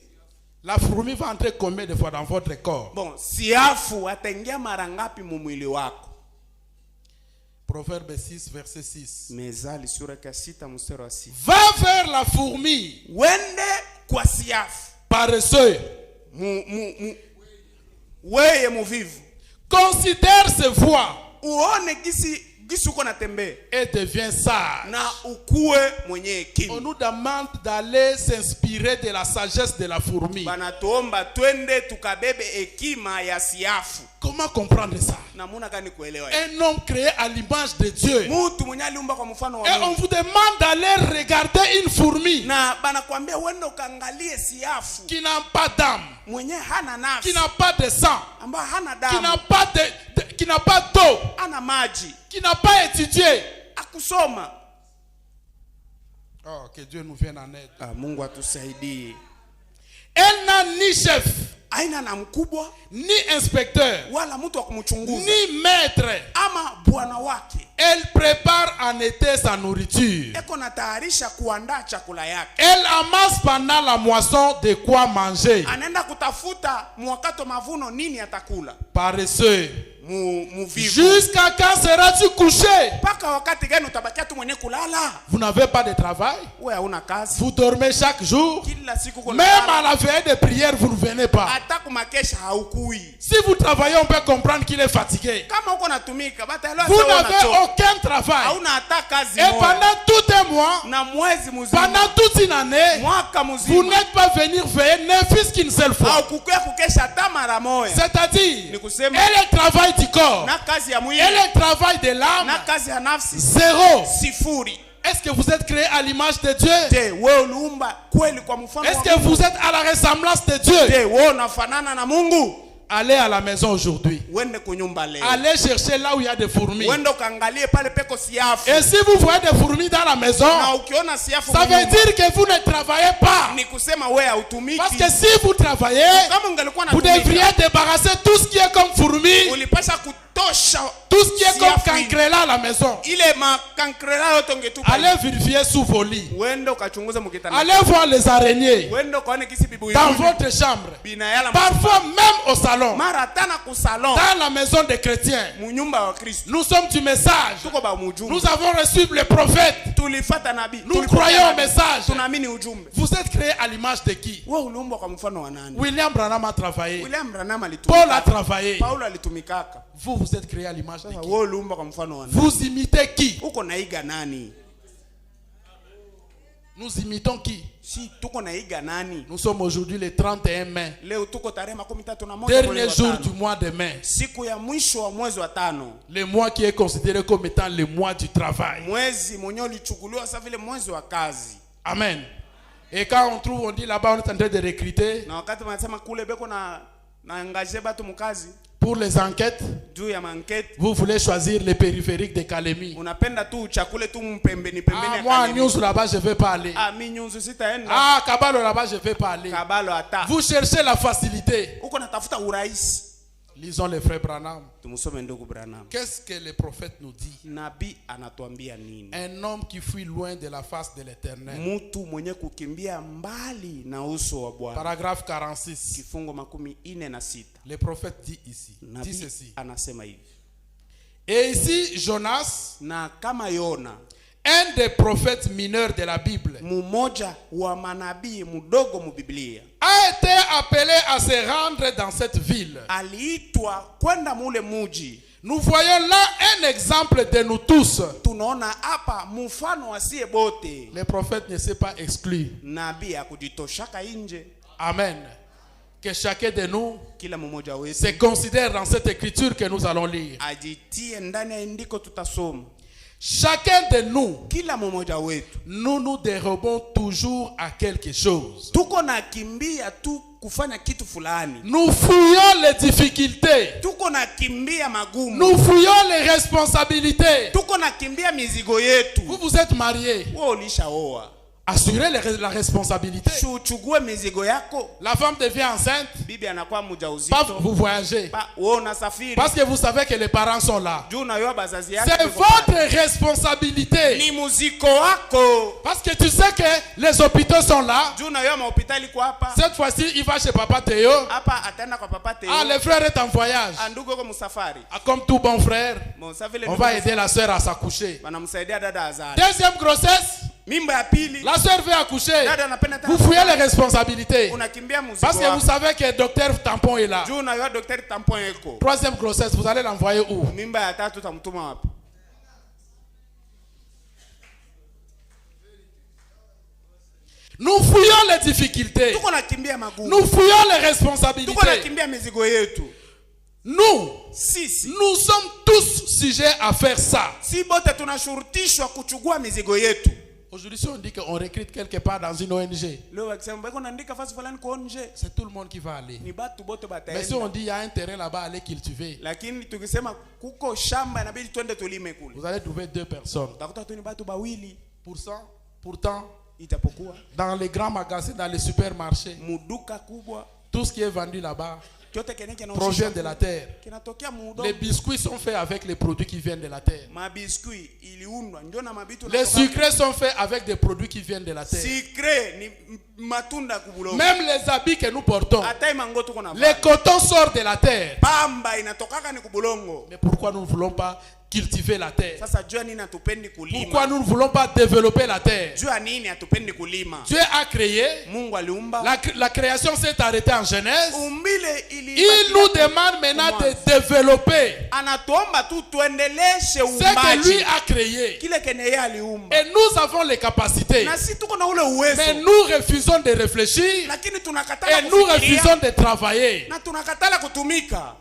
La fourmi va entrer combien de fois dans votre corps? Bon, siafu ataingia mara ngapi mu mwili wako? Proverbe 6, verset 6. Mezali sura ya 6 mstari wa 6. Va vers la fourmi, Wende kwa siafu. paresseux. Weye muvivu. Considère ses voies Uone gisi uko natembea et deviens sage. na ukue mwenye On hekima. nous demande d'aller s'inspirer de la sagesse de la fourmi. Banatuomba twende tukabebe hekima ya siafu. Comment comprendre ça? Namuna gani kuelewa? Un homme créé à l'image de Dieu. Mtu mwenye aliumba kwa mfano wa Et on Mungu. vous demande d'aller regarder une fourmi Na banakwambia uende ukaangalie siafu qui n'a pas d'âme, mwenye hana nafsi, qui n'a pas de sang, ambaye hana qui n'a damu, pas qui n'a pas d'eau, hana maji, qui n'a pas étudié. akusoma. Oh, que Dieu nous vienne en aide. Mungu atusaidie. Elle n'a ni chef, Aina na mkubwa ni inspecteur, wala mtu wa kumchunguza ni maître. ama bwana wake. Elle prépare en été sa nourriture. Eko na tayarisha kuandaa chakula yake. Elle amasse pendant la moisson de quoi manger. Anaenda kutafuta mwakato mavuno nini atakula. Paresseux. Muvivu. Jusqu'à quand seras-tu couché? Paka wakati gani utabakia tu mwenye kulala? Vous n'avez pas de travail? Wewe hauna kazi. Vous dormez chaque jour? Kila siku kuna Même à la veille de prière, vous ne venez pas. hata kumakesha haukui. Si vous travaillez, on peut comprendre qu'il est fatigué. Kama uko natumika bataelewa Vous sawa n'avez unachoka. aucun travail. Hauna hata kazi Et moja. pendant tout un mois, na mwezi mzima, pendant toute une année, mwaka vous mzima, n'êtes pas venir veiller, ne fût-ce qu'une seule fois. au kukuya kukesha hata mara moja. C'est-à-dire, Ni kusema, et le travail du corps, na kazi ya mwili, et le travail de l'âme, na kazi ya nafsi, zéro. sifuri. Est-ce que vous êtes créé à l'image de Dieu? Je, wewe uliumba kweli kwa mfano Est-ce wa que Mungu? vous êtes à la ressemblance de Dieu? Je, wewe unafanana na Mungu? Allez à la maison aujourd'hui. Wende kunyumba leo. Allez chercher là où il y a des fourmis. Wende ukaangalie pale peko siafu. Et si vous voyez des fourmis dans la maison, Na ukiona siafu ça veut dire que vous ne travaillez pas. ni kusema wewe hautumiki. Parce que si vous travaillez, Kama ungelikuwa vous unatumika, devriez débarrasser tout ce qui est comme fourmis, ulipasha kutosha tout ce qui est comme siafu. cancrela à la maison. Ile makankrela yote ungetupa. Allez vérifier sous vos lits. Wende ukachunguza mkitanda. Allez voir les araignées Wende ukaone kisi bibu dans yule. votre chambre. Binayala Parfois même au salon. mara tana kusalon. Dans la maison des chrétiens. Munyumba wa Kristo. Nous sommes du message. Tuko ba mujumbe. Nous avons reçu le prophète. Tulifata nabii. Nous croyons au message. Tunaamini ujumbe. Vous êtes créé à l'image de qui? Wewe uliumbwa kwa mfano wa nani? William Branham a travaillé. William Branham alitumika. Paul a travaillé. Paulo alitumikaka. Vous, vous êtes créé à l'image de Sasa qui? wewe uliumbwa kwa mfano wa nani? Vous imitez qui? Uko naiga nani? Nous imitons qui? Si tuko naiga nani? Nous sommes aujourd'hui le 31 mai. Leo tuko tarehe 13 Dernier jour du mois de mai. siku ya mwisho wa mwezi wa 5. Le mois qui est considéré comme étant le mois du travail. Mwezi mwenyewe ulichukuliwa sasa vile mwezi wa kazi. Amen. Et quand on trouve, on dit là-bas, on est en train de recruter Na wakati wanasema kule beko na engager batu mkazi pour les enquêtes. juu ya mankete, Vous voulez choisir les périphériques de Kalemi. unapenda tu chakule tu mpembeni pembeni Ah, ya moi, à Kalemi. News là-bas, je ne vais pas aller. Ah, mi nyunzu sitaenda. Ah, Kabalo là-bas, je ne vais pas aller. Kabalo hata. Vous cherchez la facilité. Uko natafuta urahisi. Lisons les frères Branham. Tumusome ndugu Branham. Qu'est-ce que le prophète nous dit? Nabii anatuambia nini? Un homme qui fuit loin de la face de l'éternel. Mtu mwenye kukimbia mbali na uso wa Bwana. Paragraphe 46. Kifungo 46. Le prophète dit ici. Dit Nabii ceci. anasema hivi. Et ici, Jonas, Na kama Yona, un des prophètes mineurs de la Bible, mmoja wa manabii mdogo mu Biblia, a été appelé à se rendre dans cette ville. aliitwa kwenda mule muji. Nous voyons là un exemple de nous tous. Tunaona hapa mfano asiye bote. Le prophète ne s'est pas exclu. Nabii akujitoshaka nje. Amen. Que chacun de nous Kila mmoja wetu se considère dans cette écriture que nous allons lire. ajitie ndani ya ndiko tutasoma. Chacun de nous, Kila mmoja wetu nous nous dérobons toujours à quelque chose. tuko na kimbia tu kufanya kitu fulani. Nous fuyons les difficultés. Tuko na kimbia magumu. Nous fuyons les responsabilités. Tuko na kimbia mizigo yetu. Vous vous êtes marié. Wewe ulishaoa. Assurez la responsabilité. Uchugue mizigo yako. La femme devient enceinte. Bibi anakuwa mjamzito. Paf, vous voyagez. Wewe unasafiri. Parce que vous savez que les parents sont là. Juu na yeye bazazi yake. C'est votre responsabilité. Ni muziko wako. Parce que tu sais que les hôpitaux sont là. Juu na yeye hospitali kwa hapa. Cette fois-ci, il va chez Papa Théo. Hapa ataenda kwa papa Teo. Ah, le frère est en voyage. Ndugu yuko msafari. Ah, comme tout bon frère, Msafiri. on va aider la soeur à s'accoucher. Wanamsaidia dada azali. Deuxième grossesse, Mimba ya pili. la soeur veut accoucher. Dada anapenda tena. Vous fouillez les responsabilités. Unakimbia muziko. Parce que vous savez que le docteur Tampon est là. Juu na yeye daktari tampon yako. Troisième grossesse, vous allez l'envoyer où? Mimba ya tatu tamtuma wapi? Nous fouillons les difficultés. Tuko nakimbia magumu. Nous fouillons les Tuko responsabilités. nakimbia mizigo yetu. Nous, Sisi. nous sommes tous sujets à faire ça. Si bote tunashurutishwa kuchukua mizigo yetu. Aujourd'hui, si on dit qu'on recrute quelque part dans une ONG, Leo wakisema bako naandika fasi fulani kwa nje. c'est tout le monde qui va aller. Ni batu bote Mais si on bataenda. dit il y a un terrain là-bas, allez cultiver, Lakini tukisema kuko shamba inabidi twende tulime kule. vous allez trouver 2 personnes. Utakuta tu ni batu bawili. Pourtant, Itapokuwa dans les grands magasins, dans les supermarchés, muduka kubwa tout ce qui est vendu là-bas kyote keneke na provient de la terre. kinatokea muudo. Les biscuits sont faits avec les produits qui viennent de la terre. Mabiskuit iliundwa ndio na mabitu Les sucrés sont faits avec des produits qui viennent de la terre. Sikre ni matunda kubulongo. Même les habits que nous portons, Hata imango tuko na le coton sort de la terre. pamba inatokaka ni kubulongo. Mais pourquoi nous ne voulons pas cultiver la terre? Sasa jua nini hatupendi kulima? Pourquoi nous ne voulons pas développer la terre? Jua nini hatupendi kulima? Dieu a créé, Mungu aliumba. la création s'est arrêtée en Genèse. Umbile Il nous demande maintenant de développer anatuomba tu tuendeleshe ce que lui uumbaji. a créé. Kile kenye yeye aliumba. Et nous avons les capacités. Na sisi tuko na ule uwezo. Mais nous refusons de réfléchir Lakini tunakatala et nous kufikiria refusons de travailler. na tunakatala kutumika.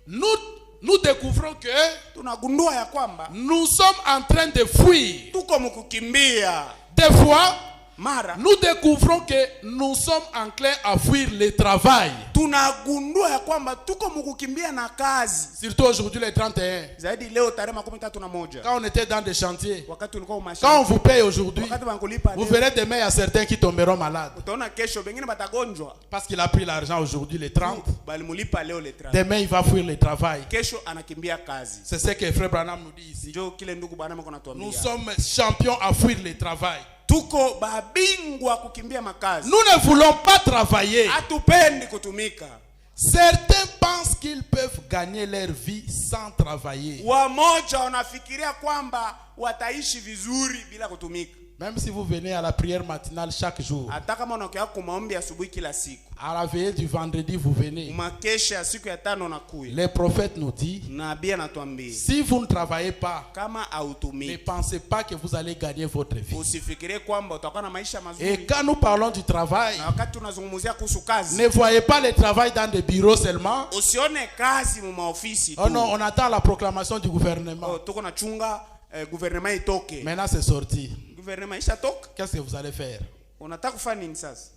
Nous découvrons que Tunagundua ya kwamba nous sommes en train de fuir. tuko mkukimbia. Des fois, Mara nous découvrons que nous sommes enclins à fuir le travail. tunagundua ya kwamba tuko mkukimbia na kazi. Surtout aujourd'hui le 31. Zaidi leo tarehe 31. Quand on était dans des chantiers, Wakati ulikuwa umashika. quand on vous paye aujourd'hui, Wakati bankulipa vous leo. verrez demain il y a certains qui tomberont malades. Utaona kesho bengine batagonjwa. Parce qu'il a pris l'argent aujourd'hui le 30. Balimulipa leo le 30. Demain il va fuir le travail. Kesho anakimbia kazi. C'est ce que Frère Branham nous dit ici. Ndio kile ndugu bwana mko Nous natuambia. sommes champions à fuir le travail. Tuko babingwa kukimbia makazi. Nous ne voulons pas travailler. Hatupendi kutumika. Certains pensent qu'ils peuvent gagner leur vie sans travailler. Wamoja wanafikiria kwamba wataishi vizuri bila kutumika. Même si vous venez à la prière matinale chaque jour, Hata kama unakuwa kwa maombi asubuhi kila siku. à la veillée du vendredi vous venez. Makesha ya siku ya tano nakuya. Les prophètes nous disent, Nabii anatuambia si vous ne travaillez pas, kama ne hautumiki pensez pas que vous allez gagner votre vie. usifikirie kwamba utakuwa na maisha Et mazuri. quand nous parlons du travail, Na wakati tunazungumzia kuhusu kazi, ne voyez pas le travail dans des bureaux seulement. usione kazi mu maofisi tu. Oh non, on attend la proclamation du gouvernement. Oh, tuko na chunga gouvernement itoke. Maintenant c'est sorti. Gouvernement ishatoka. Qu'est-ce que vous allez faire? Unataka kufanya nini sasa?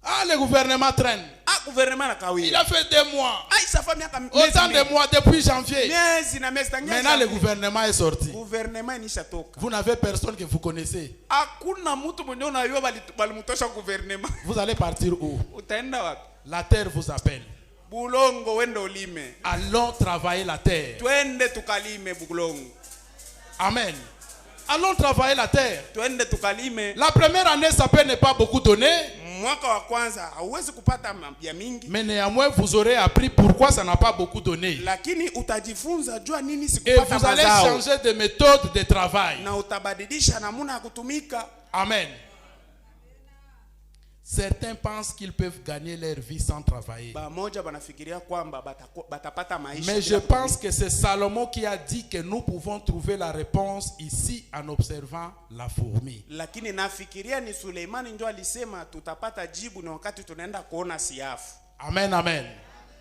Ah, le gouvernement traîne. Ah, gouvernement Il nakawia. a fait 2 mois. Ah, ça fait miaka Autant de mois depuis janvier. miezi na miezi tangia. Maintenant le gouvernement est sorti. Gouvernement ishatoka. Vous n'avez personne que vous connaissez. Hakuna mtu mwenye unayua balimutosha gouvernement. Vous allez partir où? Utaenda wapi? La terre vous appelle. Bulongo wende ulime. Allons travailler la terre. Twende tukalime bulongo. Amen. Allons travailler la terre. Twende tukalime. La première année, ça peut ne pas beaucoup donner. Mwaka wa kwanza hauwezi kupata ya mingi. Mais néanmoins, vous aurez appris pourquoi ça n'a pas beaucoup donné. Lakini utajifunza jua nini Et sikupata vous allez mazao. changer de méthode de travail. Na utabadilisha namuna ya kutumika. Amen. Certains pensent qu'ils peuvent gagner leur vie sans travailler. Bamoja banafikiria kwamba batapata maisha. Mais je pense que c'est Salomon qui a dit que nous pouvons trouver la réponse ici en observant la fourmi. Lakini nafikiria ni Suleimani ndio alisema tutapata jibu na wakati tunaenda kuona siafu. Amen, amen.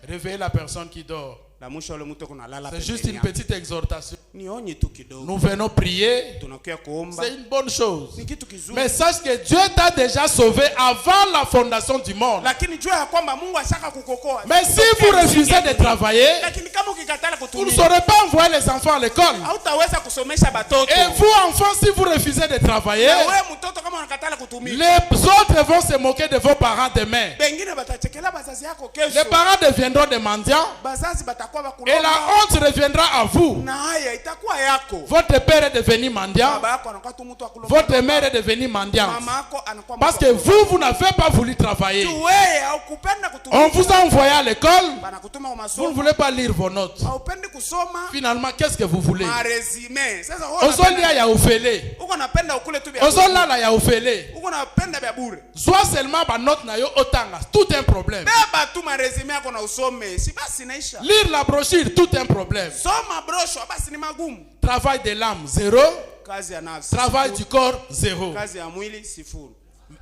Réveillez la personne qui dort. La mwisho ule mtu kuna lala C'est pembeni. juste une petite exhortation. Ni onyi tu kidogo. Nous venons prier. Tunakuya kuomba. C'est une bonne chose. Ni kitu kizuri. Mais sache que Dieu t'a déjà sauvé avant la fondation du monde. Lakini jua ya kwamba Mungu ashaka kukokoa. Mais si vous refusez de travailler, Lakini kama ukikatala vous ne kutumika, saurez pas envoyer les enfants à l'école. hautaweza kusomesha batoto. Et vous, enfants, si vous refusez de travailler, Na wewe mtoto kama unakatala kutumika, les autres vont se moquer de vos parents demain. bengine batachekela bazazi yako Les kesho. parents deviendront des mendiants Bazazi batakuwa et bakulomba. la honte reviendra à vous. Na haya itakuwa yako. Votre père est devenu mendiant. Baba yako anakuwa tu mtu akulomba. Votre mère est devenue mendiante. Mama yako anakuwa Parce que vous n'avez pas voulu travailler. wewe haukupenda kutumika. On vous a envoyé à l'école. Banakutuma kwa Vous ne masomo. voulez pas lire vos notes. Haupendi kusoma. Finalement, qu'est-ce que vous voulez? Ma resume. Sasa wewe Ozolia ya ufele. uko napenda ukule tu bia. Ozolala ya ufele. Uko napenda bia bure. Soit seulement ba note na yo otanga. Tout un problème. Beba tu ma resume yako na usome. Si basi naisha. Lire la brochure, tout un problème. Soma brosho basi ni magumu. Travail de l'âme, 0. Kazi ya nafsi. Travail du corps, 0. Kazi ya mwili sifuri.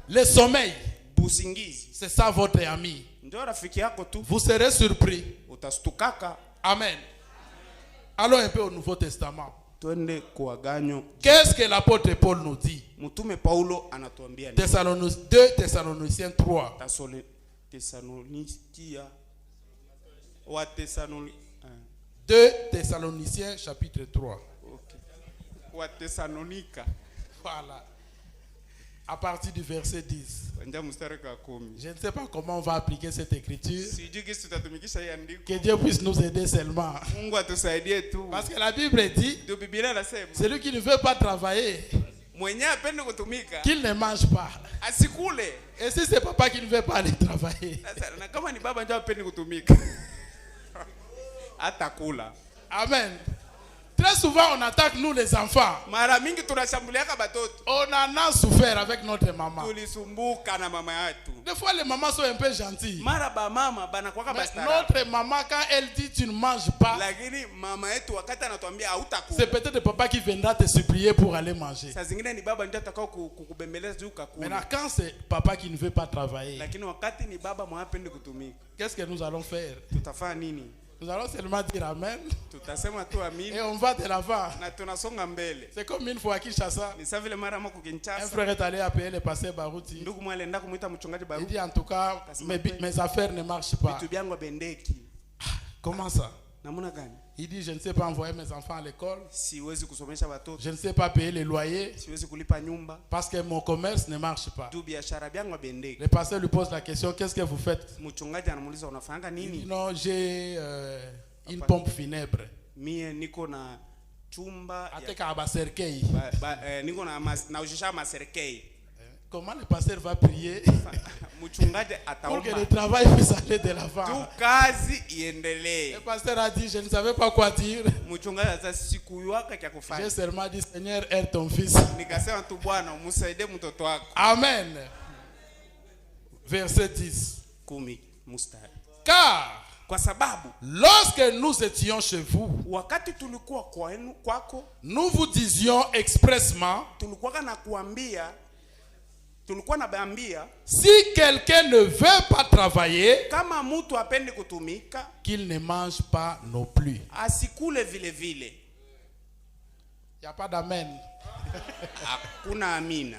Le sommeil, Busingizi. c'est ça votre ami. Ndio rafiki yako tu. Vous serez surpris. Utastukaka. Amen. Allons un peu au Nouveau Testament. Twende kwa ganyo. Qu'est-ce que l'apôtre Paul nous dit? Mtume Paulo anatuambia ni 2 Thessaloniciens 3. Tesalonikia wa Tesaloni 2 Thessaloniciens chapitre 3. okay. Wa Tesalonika. Voilà. À partir du verset 10. Ndio mstari wa 10. Je ne sais pas comment on va appliquer cette écriture. Sijui kisi tutatumikisha hii andiko. Que Dieu puisse nous aider seulement. Mungu atusaidie tu. Parce que la Bible dit, Ndio Biblia inasema celui qui ne veut pas travailler, mwenye apende kutumika qu'il ne mange pas. asikule. Et si c'est papa qui ne veut pas aller travailler? Sasa na kama ni baba ndio apende kutumika atakula. Amen. Très souvent on attaque nous les enfants. Mara mingi tunashambuliaka batoto. On en a souffert avec notre maman. Tulisumbuka na mama yetu. Des fois les mamans sont un peu gentilles. Mara ba mama banakuwa bastara. Notre maman quand elle dit tu ne manges pas, Lakini mama yetu wakati anatuambia hautakula. c'est peut-être le papa qui viendra te supplier pour aller manger. Saa zingine ni baba ndio atakao kukubembeleza juu ukakula. Maintenant quand c'est papa qui ne veut pas travailler, Lakini wakati ni baba mwapende kutumika. qu'est-ce que nous allons faire? Tutafanya nini? Nous allons seulement dire amen Tutasema tu et amini on va de l'avant. na tunasonga mbele. C'est comme une fois à Kinshasa, Ni sawa vile mara mako un Kinshasa. frère est allé appeler le pasteur Barouti. Ndugu mwale ndako muita mchungaji Il Baruti. dit en tout cas mes affaires ne marchent pas. Vitu vyangu bendeki. Comment ça? Namuna gani? Il dit je ne sais pas envoyer mes enfants à l'école, Siwezi kusomesha watoto. je ne sais pas payer les loyers Siwezi kulipa nyumba. parce que mon commerce ne marche pas. Juu biashara vyangu bendeki. Le pasteur lui pose la question, qu'est-ce que vous faites? Mchungaji anamuuliza unafanya Il dit nini? non, j'ai une pompe funèbre. Mie niko na chumba ya Ateka abaserkei. niko na ujisha maserkei. Comment le pasteur va prier Mchungaji pour que le ataomba travail puisse aller de l'avant? tu kazi Le iendelee. pasteur a dit, je ne savais pas quoi dire. Mchungaji sasa sikuyuaka kya J'ai kufanya. seulement dit, Seigneur, aide ton fils. Nikasema tu Bwana umsaidie mtoto wako. Amen. Verset 10. 10 mstari. Car Kwa sababu lorsque nous étions chez vous, wakati tulikuwa kwako nous vous disions expressement, tulikuwa na kuambia, tulikuwa na baambia si quelqu'un ne veut pas travailler, kama mtu apende kutumika qu'il ne mange pas non plus. asikule vile vile. Il n'y a pas d'amen. Hakuna amina.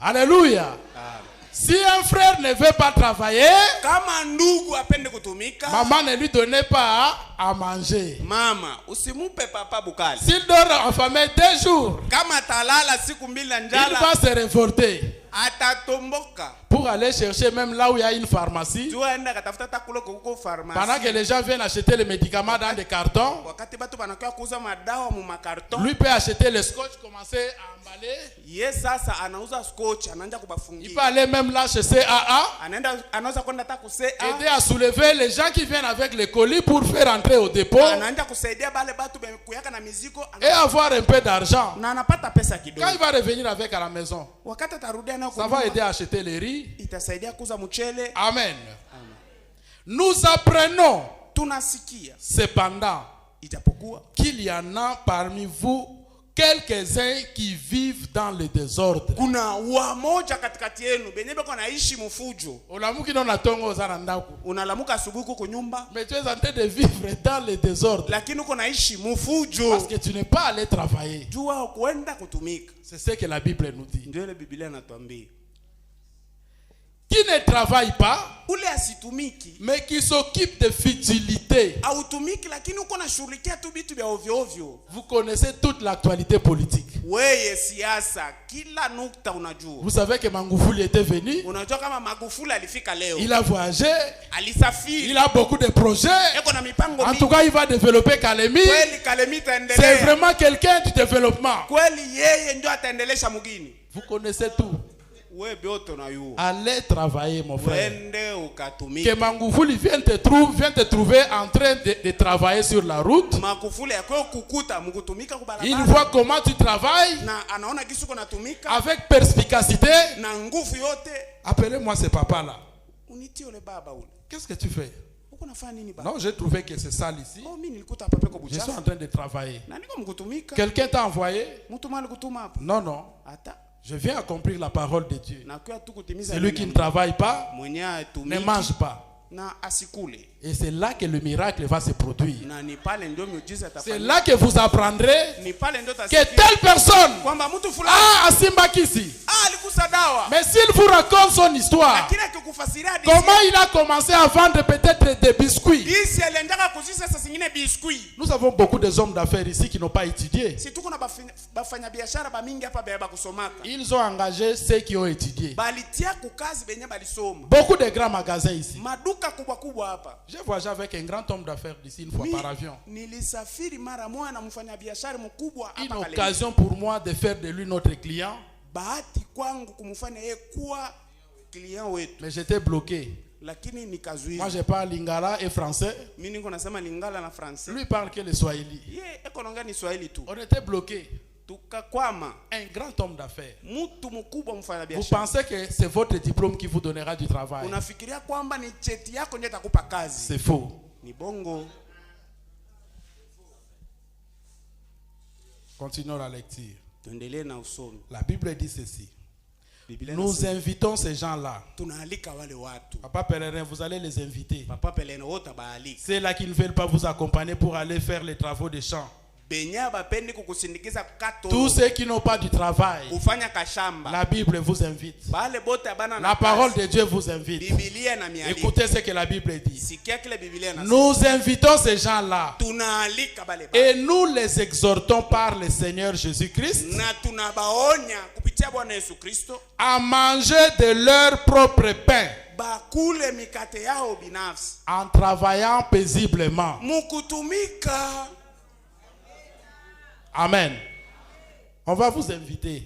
Alléluia. Si un frère ne veut pas travailler, Kama ndugu apende kutumika, maman ne lui donnait pas à manger. mama usimupe papa bukali. S'il dort affamé 2 jours, Kama talala siku mbili na il njala va se révolter atatomboka. pour aller chercher même là où il y a une pharmacie. Jua enda katafuta takulo kuko Pendant pharmacie. que les gens viennent acheter les médicaments dans des cartons, Wakati batu banakuwa kuuza madawa mu makarton, lui peut acheter le scotch, commencer à emballer. ye sasa anauza scotch, anaanza Il kubafungia. peut aller même là chez CAA, Anaweza kwenda hata kusea, aider à soulever les gens qui viennent avec les colis pour faire entrer au dépôt anaanza kusaidia bale batu kuyaka na mizigo et avoir un peu d'argent. na anapata pesa Quand kidogo. il va revenir avec à la maison, Wakati atarudia nayo ça va aider à acheter les riz. itasaidia kuuza mchele. Amen. Nous apprenons Tunasikia cependant ijapokuwa qu'il y en a parmi vous quelques-uns qui vivent dans le désordre. kuna wamoja katikati yenu benye beko naishi mfujo. Olamuki no natongo zana ndaku. Unalamuka asubuhi kuko nyumba, Mais tu es en train de vivre dans le désordre lakini uko naishi parce mfujo. que tu n'es pas allé travailler. Jua kwenda kutumika. C'est ce que la Bible nous dit. Ndio ile Biblia inatuambia. Qui ne travaille pas, Ule asitumiki, mais qui s'occupe de futilité. autumiki lakini uko na shughulikia tu vitu vya ovyo ovyo. Vous connaissez toute l'actualité politique. Weye siasa kila nukta unajua. Vous savez que Magufuli était venu, Unajua kama Magufuli alifika leo. il a voyagé, Alisafiri. il a beaucoup de projets. Eko na mipango En mingi. tout cas, il va développer Kalemi. Kweli Kalemi C'est itaendelea. vraiment quelqu'un du développement. Kweli yeye ndio ataendelesha mugini. Vous connaissez tout. Wewe bioto na yuo. Allez travailler, mon frère. Wende ukatumika. Que Magufuli vienne te trouver en train de travailler sur la route. Magufuli yako kukuta mkutumika Il kubarabara. voit comment tu travailles Na anaona kisu kuna tumika avec perspicacité. na nguvu yote. Appelez-moi ce papa-là. Unitie ule baba ule. Qu'est-ce que tu fais? Uko nafanya nini baba? Non, j'ai trouvé que c'est sale ici. Oh, mimi nilikuta hapa peko Je suis en buchafu. train de travailler. Na niko mkutumika. Quelqu'un t'a envoyé? Mtu mali kutuma hapa. Non, non. Hata Je viens accomplir la parole de Dieu. na kwa tu kutimiza. Celui qui ne travaille pas mwenye ne atumiki mange pas. na asikule. Et c'est là que le miracle va se produire. Na ni pale ndio miujiza C'est atafanya. là que vous apprendrez Ni pale ndio que tasikia telle personne kwamba mtu fulani Asimba Kisi. alikusa dawa. Mais s'il vous raconte son histoire, Lakini akikufasiria hadithi. comment il a commencé à vendre peut-être des biscuits. Jinsi aliendaka kuzisa sasa zingine biskuit. Nous avons beaucoup de hommes d'affaires ici qui n'ont pas étudié. Si tuko na bafanya biashara ba mingi hapa beba kusomaka. Ils ont engagé ceux qui ont étudié. Balitia kukazi benye balisoma. Beaucoup de grands magasins ici. Maduka kubwa kubwa hapa. J'ai voyagé avec un grand homme d'affaires d'ici une fois par avion. Nilisafiri mara moja na mfanya biashara mkubwa Une hapa Kalemi. occasion pour moi de faire de lui notre client. bahati kwangu kumfanya yeye kuwa client wetu, Mais j'étais bloqué. lakini Moi nikazuia. je parle lingala et français. Mimi niko nasema Lingala na Francais, Lui parle que le Swahili. yeye eko naongea ni Swahili tu. On était bloqué. Tukakwama. Un grand homme d'affaires. Mtu mkubwa mfanya Vous biashara. pensez que c'est votre diplôme qui vous donnera du travail? Unafikiria kwamba ni cheti yako ndio itakupa kazi. C'est faux. Ni bongo. Continuons la lecture. Tuendelee na usomi. La Bible dit ceci. Biblia Nous inasema, invitons ces gens-là. tunaalika wale watu. Papa Pèlerin, vous allez les inviter. Papa Pelene wote baalika. Ceux-là qui ne veulent pas vous accompagner pour aller faire les travaux de champ. Benya bapendi kukusindikiza kato. Tous ceux qui n'ont pas du travail, Kufanya kashamba. la Bible vous invite. Bale bote abana na La parole kazi. de Dieu vous invite. Biblia na mialika. Écoutez ce que la Bible dit. Sikia kile Biblia na. Nous invitons ces gens-là Tunaalika bale bale. et nous les exhortons par le Seigneur Jésus-Christ Na tunabaonya kupitia Bwana Yesu Kristo à manger de leur propre pain bakule mikate yao binafsi en travaillant paisiblement. mukutumika. Amen. On va vous inviter.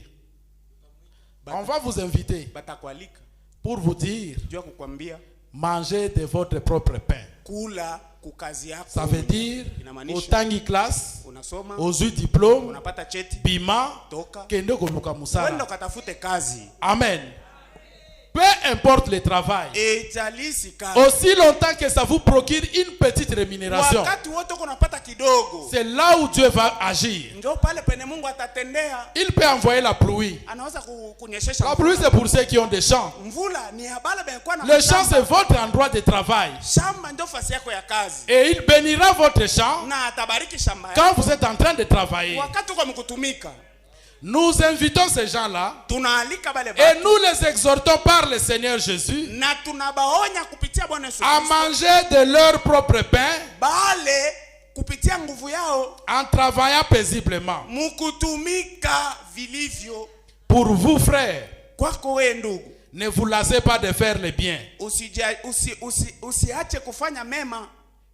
On va vous inviter Batakwalika pour vous dire, jua kukwambia mangez de votre propre pain. kula kukazi yako. Ça veut dire, au Inamaanisha tangi classe, unasoma, aux yeux diplôme, unapata cheti, bima, toka kende koluka wenda musala. ukatafute kazi. Amen. Peu importe le travail. Ejalishi kazi. Aussi longtemps que ça vous procure une petite rémunération, Wakati wote uko unapata kidogo, c'est là où Dieu va agir. ndio pale pene Mungu atatendea. Il peut envoyer la pluie. Anaweza kunyeshesha La pluie, c'est pour ceux qui ont des champs. mvula. Ni habala bengekuwa na Le champ, mashamba. c'est votre endroit de travail. Shamba ndio fasi yako ya kazi, Et il bénira votre champ na atabariki shamba quand yako vous êtes en train de travailler. wakati uko mkutumika. Nous invitons ces gens-là Tunaalika bale et batu nous les exhortons par le Seigneur Jésus na tunabaonya kupitia Bwana Yesu à Kristo manger de leur propre pain bale kupitia nguvu yao en travaillant paisiblement. mukutumika vilivyo. Pour vous, frères, Kwako wewe ndugu, ne vous lassez pas de faire le bien. usiache kufanya mema.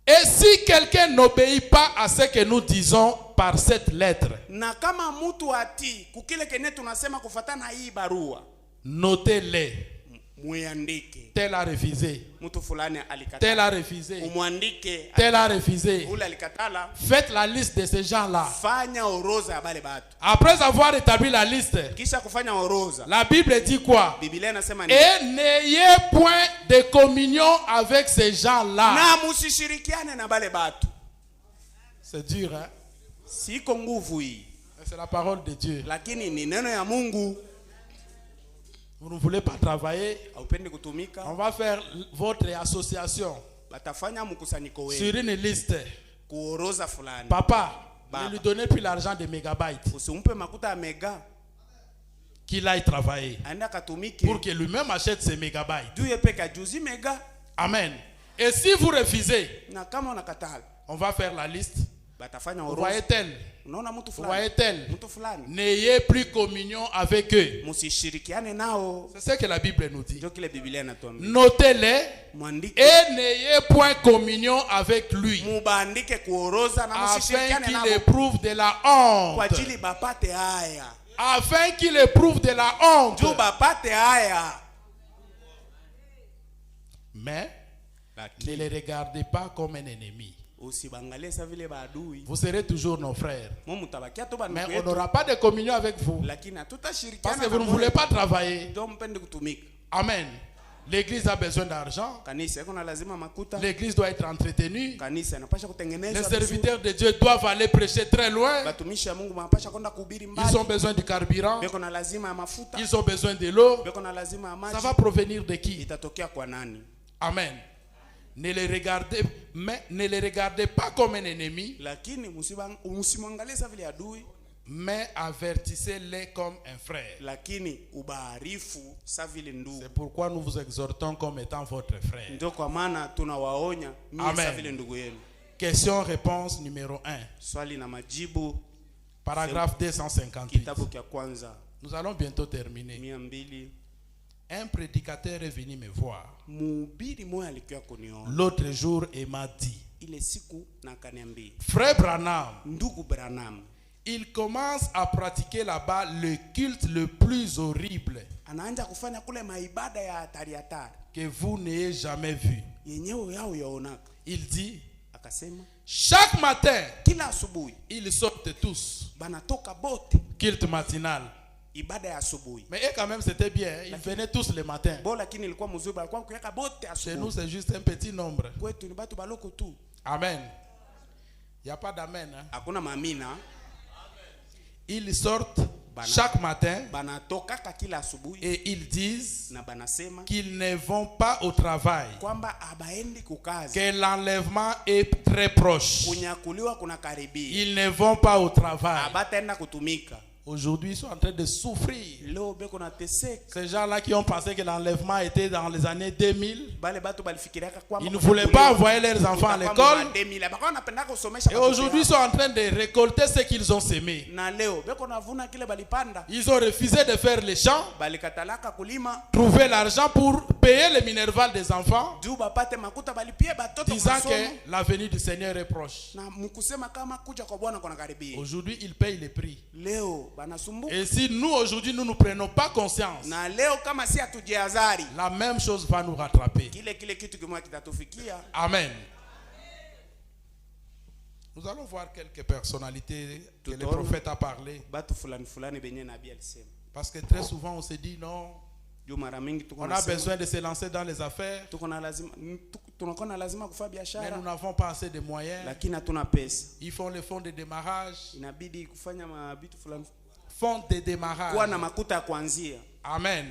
Et si quelqu'un n'obéit pas à ce que nous disons par cette lettre, Na kama mtu ati kukile kene tunasema kufatana hii barua, notez-les. muandike. Tel a refusé. Mtu fulani Tel alikatala, a refusé. umwandike. Tel a refusé. Ule alikatala, Faites la liste de ces gens-là. fanya orodha ya bale batu. Après avoir établi la liste, Kisha kufanya orodha, la Bible dit quoi? Biblia inasema ni Et n'ayez point de communion avec ces gens-là. na musishirikiane na bale batu. C'est dur, hein? Siko nguvu hii, C'est la parole de Dieu. lakini ni neno ya Mungu. Vous ne voulez pas travailler? Haupendi kutumika, On va faire votre association batafanya mkusanyiko sur wenu une liste. kuoroza fulani. Papa, Baba. ne lui donnez plus l'argent de mégabytes. Usimpe makuta ya mega, Qu'il aille travailler. aenda katumike Pour que lui-même achète ses mégabytes. juu yepeka juzi mega. Amen. Et si vous refusez, Na kama unakatala, on va faire la liste. batafanya Vous orodha. voyez tel, Unaona mtu vous fulani, voyez tel. mtu fulani, N'ayez plus communion avec eux. musishirikiane nao. C'est ce que la Bible nous dit. Ndio kile Biblia inatuambia. Notez-les Mwandike, et n'ayez point communion avec lui, mubandike kuoroza na afin musishirikiane qu'il nao éprouve de la kwa honte. ajili bapate haya. Afin qu'il éprouve de la honte. Juu bapate haya. Mais ne les regardez pas comme un ennemi. Usibangalie sa vile baadui. Vous serez toujours nos frères. Mungu tabakia tu Mais bandugu on yetu, n'aura pas de communion avec vous. lakini Parce hatutashirikiana que vous ne na voulez Mungu. pas travailler. Ndio mpende kutumika. Amen. L'église a besoin d'argent. Kanisa iko na lazima makuta. L'église doit être entretenue. Kanisa inapasha Les kutengenezwa. serviteurs de Dieu doivent aller prêcher très loin. Batumishi ya Mungu wanapasha kwenda kuhubiri Ils mbali. ont besoin du carburant. Beko na lazima ya mafuta. Ils ont besoin de l'eau. Beko na lazima ya Ça maji. va provenir de qui? Itatokea kwa nani? Amen. Ne les regardez pas comme un ennemi, Lakini musimwangalie sa vile adui, mais avertissez-les comme un frère. lakini ubaarifu sa vile ndugu. C'est pourquoi nous vous exhortons comme étant votre frère. Ndio kwa maana tunawaonya mimi Amen. sa vile ndugu yenu. Question-réponse numéro 1. Swali na majibu, Paragraphe 258. kitabu cha kwanza Nous allons bientôt terminer. 200. Un prédicateur est venu me voir Mhubiri mmoja alikuwa kuniona l'autre jour et m'a dit, ile siku na akaniambia, Frère Branham, ndugu Branham, il commence à pratiquer là-bas le culte le plus horrible anaanza kufanya kule maibada ya hatari hatari que vous n'ayez jamais vu. yenyewe yao yaonaka. Il dit, Akasema chaque matin, kila asubuhi ils sortent tous, banatoka bote culte matinal. ibada ya asubuhi. Mais eux, quand même, c'était bien. Ils venaient tous le matin. Bo lakini ilikuwa mzuri, balikuwa kuyaka bote Chez nous, asubuhi. c'est juste un petit nombre. Kwetu ni batu baloko tu. Amen. Il n'y a pas d'amen. Hein? Hakuna mamina. Ils sortent chaque matin Banatokaka kila asubuhi et ils disent na banasema qu'ils ne vont pas au travail, kwamba abaendi kukazi. que l'enlèvement est très proche. Kunyakuliwa kuna karibia. Ils ne vont pas au travail. Abataenda kutumika. Aujourd'hui, ils sont en train de souffrir. Leo beko na teseka. Ces gens-là qui ont pensé que l'enlèvement était dans les années 2000, Bale batu balifikiriaka kwamba ils ne voulaient pas envoyer leurs enfants à l'école. Et aujourd'hui, ils sont en train de récolter ce qu'ils ont semé. Na leo beko navuna kile balipanda. Ils ont refusé de faire les champs, Balikatalaka kulima. trouver l'argent pour payer le minerval des enfants, Juu bapate makuta balipie batoto disant masomo. que la venue du Seigneur est proche. Na mkusema kama kuja kwa Bwana kuna karibia. Aujourd'hui, ils payent les prix. Leo banasumbuka. Et si nous, aujourd'hui, nous ne prenons pas conscience, Na leo kama si atujihadhari, la même chose va nous rattraper. kile kitu kimoja kitatufikia. Amen. Nous allons voir quelques personnalités que le prophète a parlé. Batu fulani fulani benye nabii alisema. Parce que très souvent, on se dit non, Juu mara mingi tuko on na a besoin de se lancer dans les affaires, tuko na lazima tunakuwa na lazima kufanya mais biashara nous n'avons pas assez de moyens. lakini hatuna pesa. Ils font le fonds de démarrage, Inabidi kufanya mabitu fulani fonds de démarrage. kuwa na makuta ya kuanzia. Amen.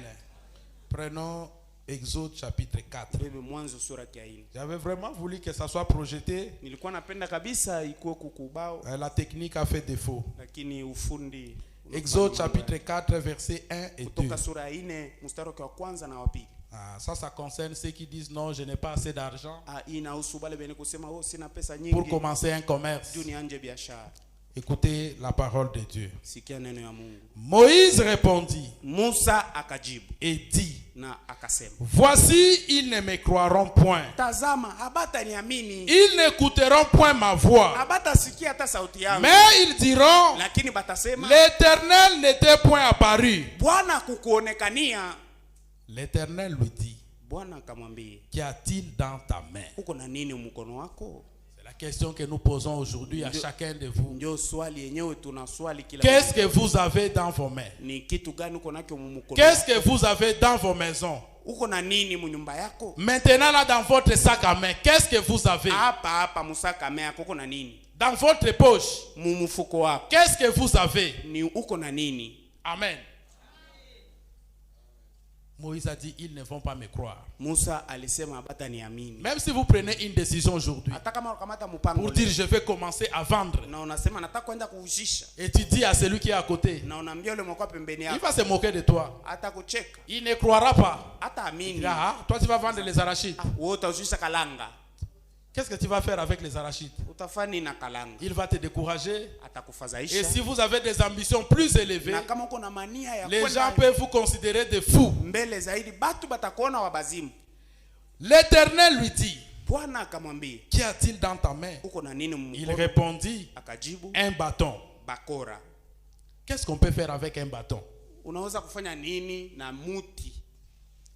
Prenons Exode chapitre 4. Bebe Mwanzo sura ya 4. J'avais vraiment voulu que ça soit projeté. Nilikuwa napenda kabisa ikuwe kukubao La technique a fait défaut. lakini ufundi. Exode chapitre 4, versets 1 et 2. Kutoka sura ya 4 mstari wa kwanza na wa pili. Ah, ça concerne ceux qui disent non, je n'ai pas assez d'argent Inahusu wale wenye kusema sina pesa pour nyingi commencer un commerce. juu nianje biashara. Écoutez la parole de Dieu. Sikia neno ya Mungu. Moïse répondit Musa akajibu et dit, na akasema, voici, ils ne me croiront point. tazama habata niamini, Ils n'écouteront point ma voix. habata sikia hata sauti yangu, Mais ils diront, lakini batasema l'Éternel n'était point apparu. Bwana kukuonekania. L'Éternel lui dit, Bwana akamwambia, qu'y a-t-il dans ta main? uko na nini mkono wako? C'est la question que nous posons aujourd'hui à chacun de vous. Ndio swali yenyewe tunaswali kila. Qu'est-ce que vous avez dans vos mains? Ni kitu gani uko nacho mkono? Qu'est-ce que vous avez dans vos maisons? Uko na nini mnyumba yako? Maintenant là dans votre sac à main, qu'est-ce que vous avez? Hapa musaka mea uko na nini? Dans votre poche, Mumufuko wako. qu'est-ce que vous avez? Ni uko na nini? Amen. Moïse a dit, ils ne vont pas me croire. Musa alisema habata niamini. Même si vous prenez une décision aujourd'hui Hata kama ukamata mpango pour dire je vais commencer à vendre, na unasema nataka kwenda kuujisha et tu dis à celui qui est à côté, na unaambia yule mkwa pembeni il yako va se moquer de toi. hata kucheka, Il ne croira pas. hata Il amini. dira, ah, toi tu vas vendre les arachides. Wewe utaujisha kalanga. Qu'est-ce que tu vas faire avec les arachides? Utafani na kalanga. Il va te décourager. Et Atakufadhaisha. si vous avez des ambitions plus élevées, Na kama uko na mania ya les gens kwenda peuvent vous considérer des fous. mbele zaidi, batu batakuona wabazimu. L'Éternel lui dit, Bwana akamwambia, qu'y a-t-il dans ta main? uko na nini Il mkono? répondit, Akajibu, un bâton. bakora. Qu'est-ce qu'on peut faire avec un bâton? Unaweza kufanya nini na muti?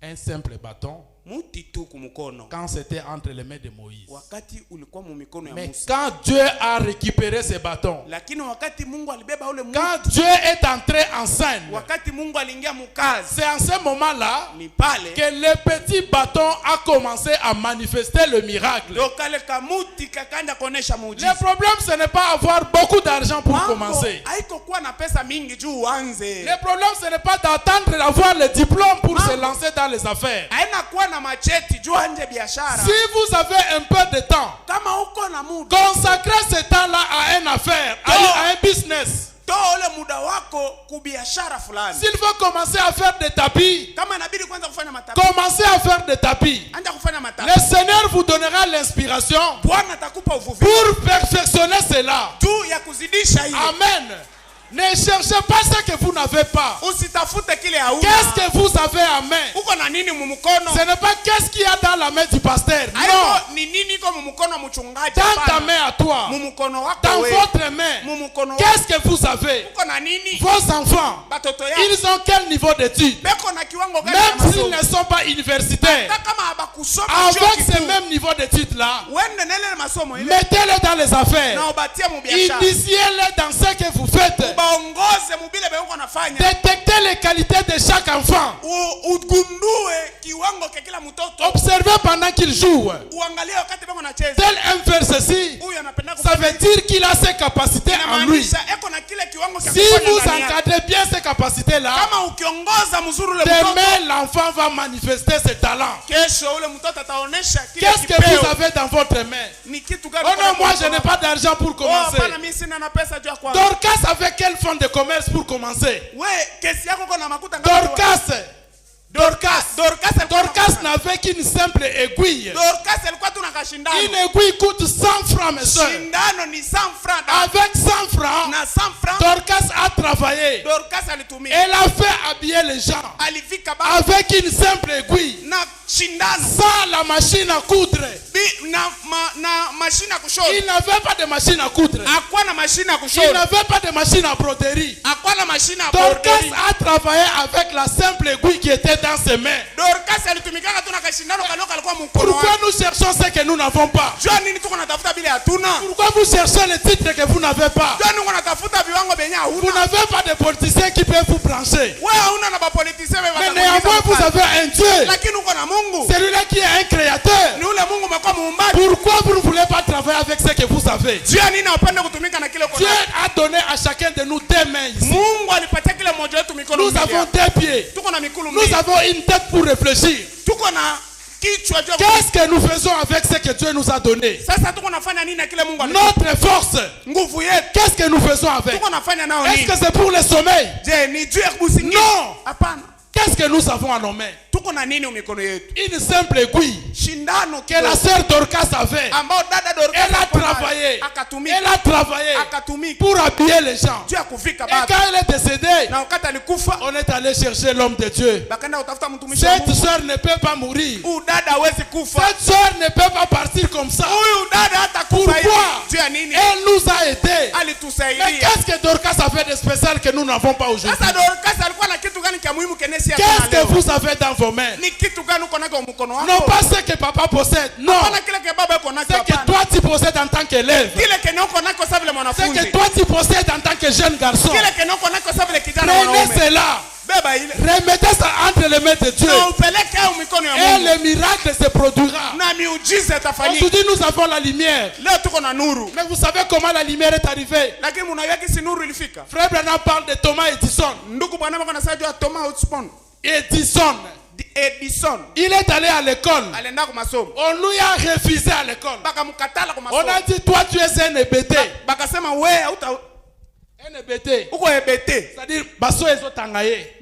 Un simple bâton, Muti tu kumkono. quand c'était entre les mains de Moïse. Wakati ulikuwa mu mikono ya Mais Musa. quand Dieu a récupéré ce bâton, Lakini wakati Mungu alibeba ule muti, quand Dieu est entré en scène, wakati Mungu aliingia mukazi, c'est en ce moment-là ni pale que le petit bâton a commencé à manifester le miracle. ndio kale kamuti kakaenda kuonesha Le muujiza. problème, ce n'est pas avoir beaucoup d'argent pour commencer. Haiko kuwa na pesa mingi juu uanze. Le problème, ce n'est pas d'attendre d'avoir le diplôme pour se lancer dans les affaires. Haina kuwa na macheti juu anje biashara. Si vous avez un peu de temps, Kama uko na muda, consacrez ce temps-là à une affaire, à un business. toa ule muda wako kubiashara fulani. S'il faut commencer à faire des tapis, Kama inabidi kwanza kufanya matapi, commencez à faire des tapis. anja kufanya matapi. Le Seigneur vous donnera l'inspiration Bwana atakupa uvuvi pour perfectionner cela. juu ya kuzidisha hiyo. Amen. Ne cherchez pas ce que vous n'avez pas. Usitafute kile hauna. Qu'est-ce que vous avez à main? Uko na nini mumukono? Ce n'est pas qu'est-ce qu'il y a dans la main du pasteur. Non. Haiko ni nini iko mumukono mchungaji? Dans ta main à toi. Mumukono wako Dans wewe. votre main. Mumukono. Qu'est-ce que vous avez? Uko na nini? Vos enfants. Batoto yako. Ils ont quel niveau d'études? Beko na kiwango gani? Même s'ils ne sont pas universitaires. Kama abakusoma Avec ce même niveau d'études là. Wende nele masomo ile. Mettez-les dans les affaires. Na ubatie mu biashara. Initiez-les dans ce que vous faites. Ubaongoze mubile be uko nafanya. Détectez les qualités de chaque enfant. Ugundue kiwango ke kila mtoto. Observez pendant qu'il joue. Uangalie wakati beko anacheza. Tel un verset-ci, ça veut dire qu'il a ses capacités en lui. Si vous encadrez bien ces capacités-là, demain l'enfant va manifester ses talents. Qu'est-ce que vous avez dans votre main? Oh non, moi je n'ai pas d'argent pour commencer. Dorcas avait quel fonds de commerce pour commencer? Dorcas n'avait qu'une simple aiguille. Une aiguille coûte 100 francs, mes soeurs. Avec 100 francs, Dorcas a travaillé. Elle a fait habiller les gens avec une simple aiguille. Sans la machine à coudre. Il n'avait pas de machine à coudre. Il n'avait pas de machine à broderie. Dorcas a travaillé avec la simple aiguille qui était dans ses mains. Pourquoi nous cherchons ce que nous n'avons pas? Pourquoi vous cherchez les titres que vous n'avez pas? Vous n'avez pas de politiciens qui peuvent vous brancher. Mais néanmoins vous avez un Dieu. Celui-là qui est un créateur. Pourquoi vous ne voulez pas travailler avec ce que vous avez? Dieu a donné à chacun de nous deux mains ici. Nous avons deux pieds. Nous avons une tête pour réfléchir. Qu'est-ce que nous faisons avec ce que Dieu nous a donné? Notre force. Qu'est-ce que nous faisons avec? Est-ce que c'est pour le sommeil? Non. Qu'est-ce que nous avons à nos mains? Une simple aiguille que la sœur Dorcas avait. Elle a travaillé pour habiller les gens. Et quand elle est décédée, on est allé chercher l'homme de Dieu. Cette sœur ne peut pas mourir. Cette sœur ne peut pas partir comme ça. Pourquoi? Elle nous a aidés. Mais qu'est-ce que Dorcas a fait de spécial que nous n'avons pas aujourd'hui? Qu'est-ce que vous avez dans vos mains? Non pas ce que papa possède. Non. Ce que toi tu possèdes en tant qu'élève. Ce que toi tu possèdes en tant que jeune garçon. Prenez cela. Remettez ça entre les mains de Dieu. Et le miracle se produira. Aujourd'hui nous avons la lumière. Mais vous savez comment la lumière est arrivée? Frère Branham parle de Thomas Edison. Edison. Il est allé à l'école. On lui a refusé à l'école. On a dit toi tu es un hébété. Un hébété. C'est-à-dire baso ezo tangaye.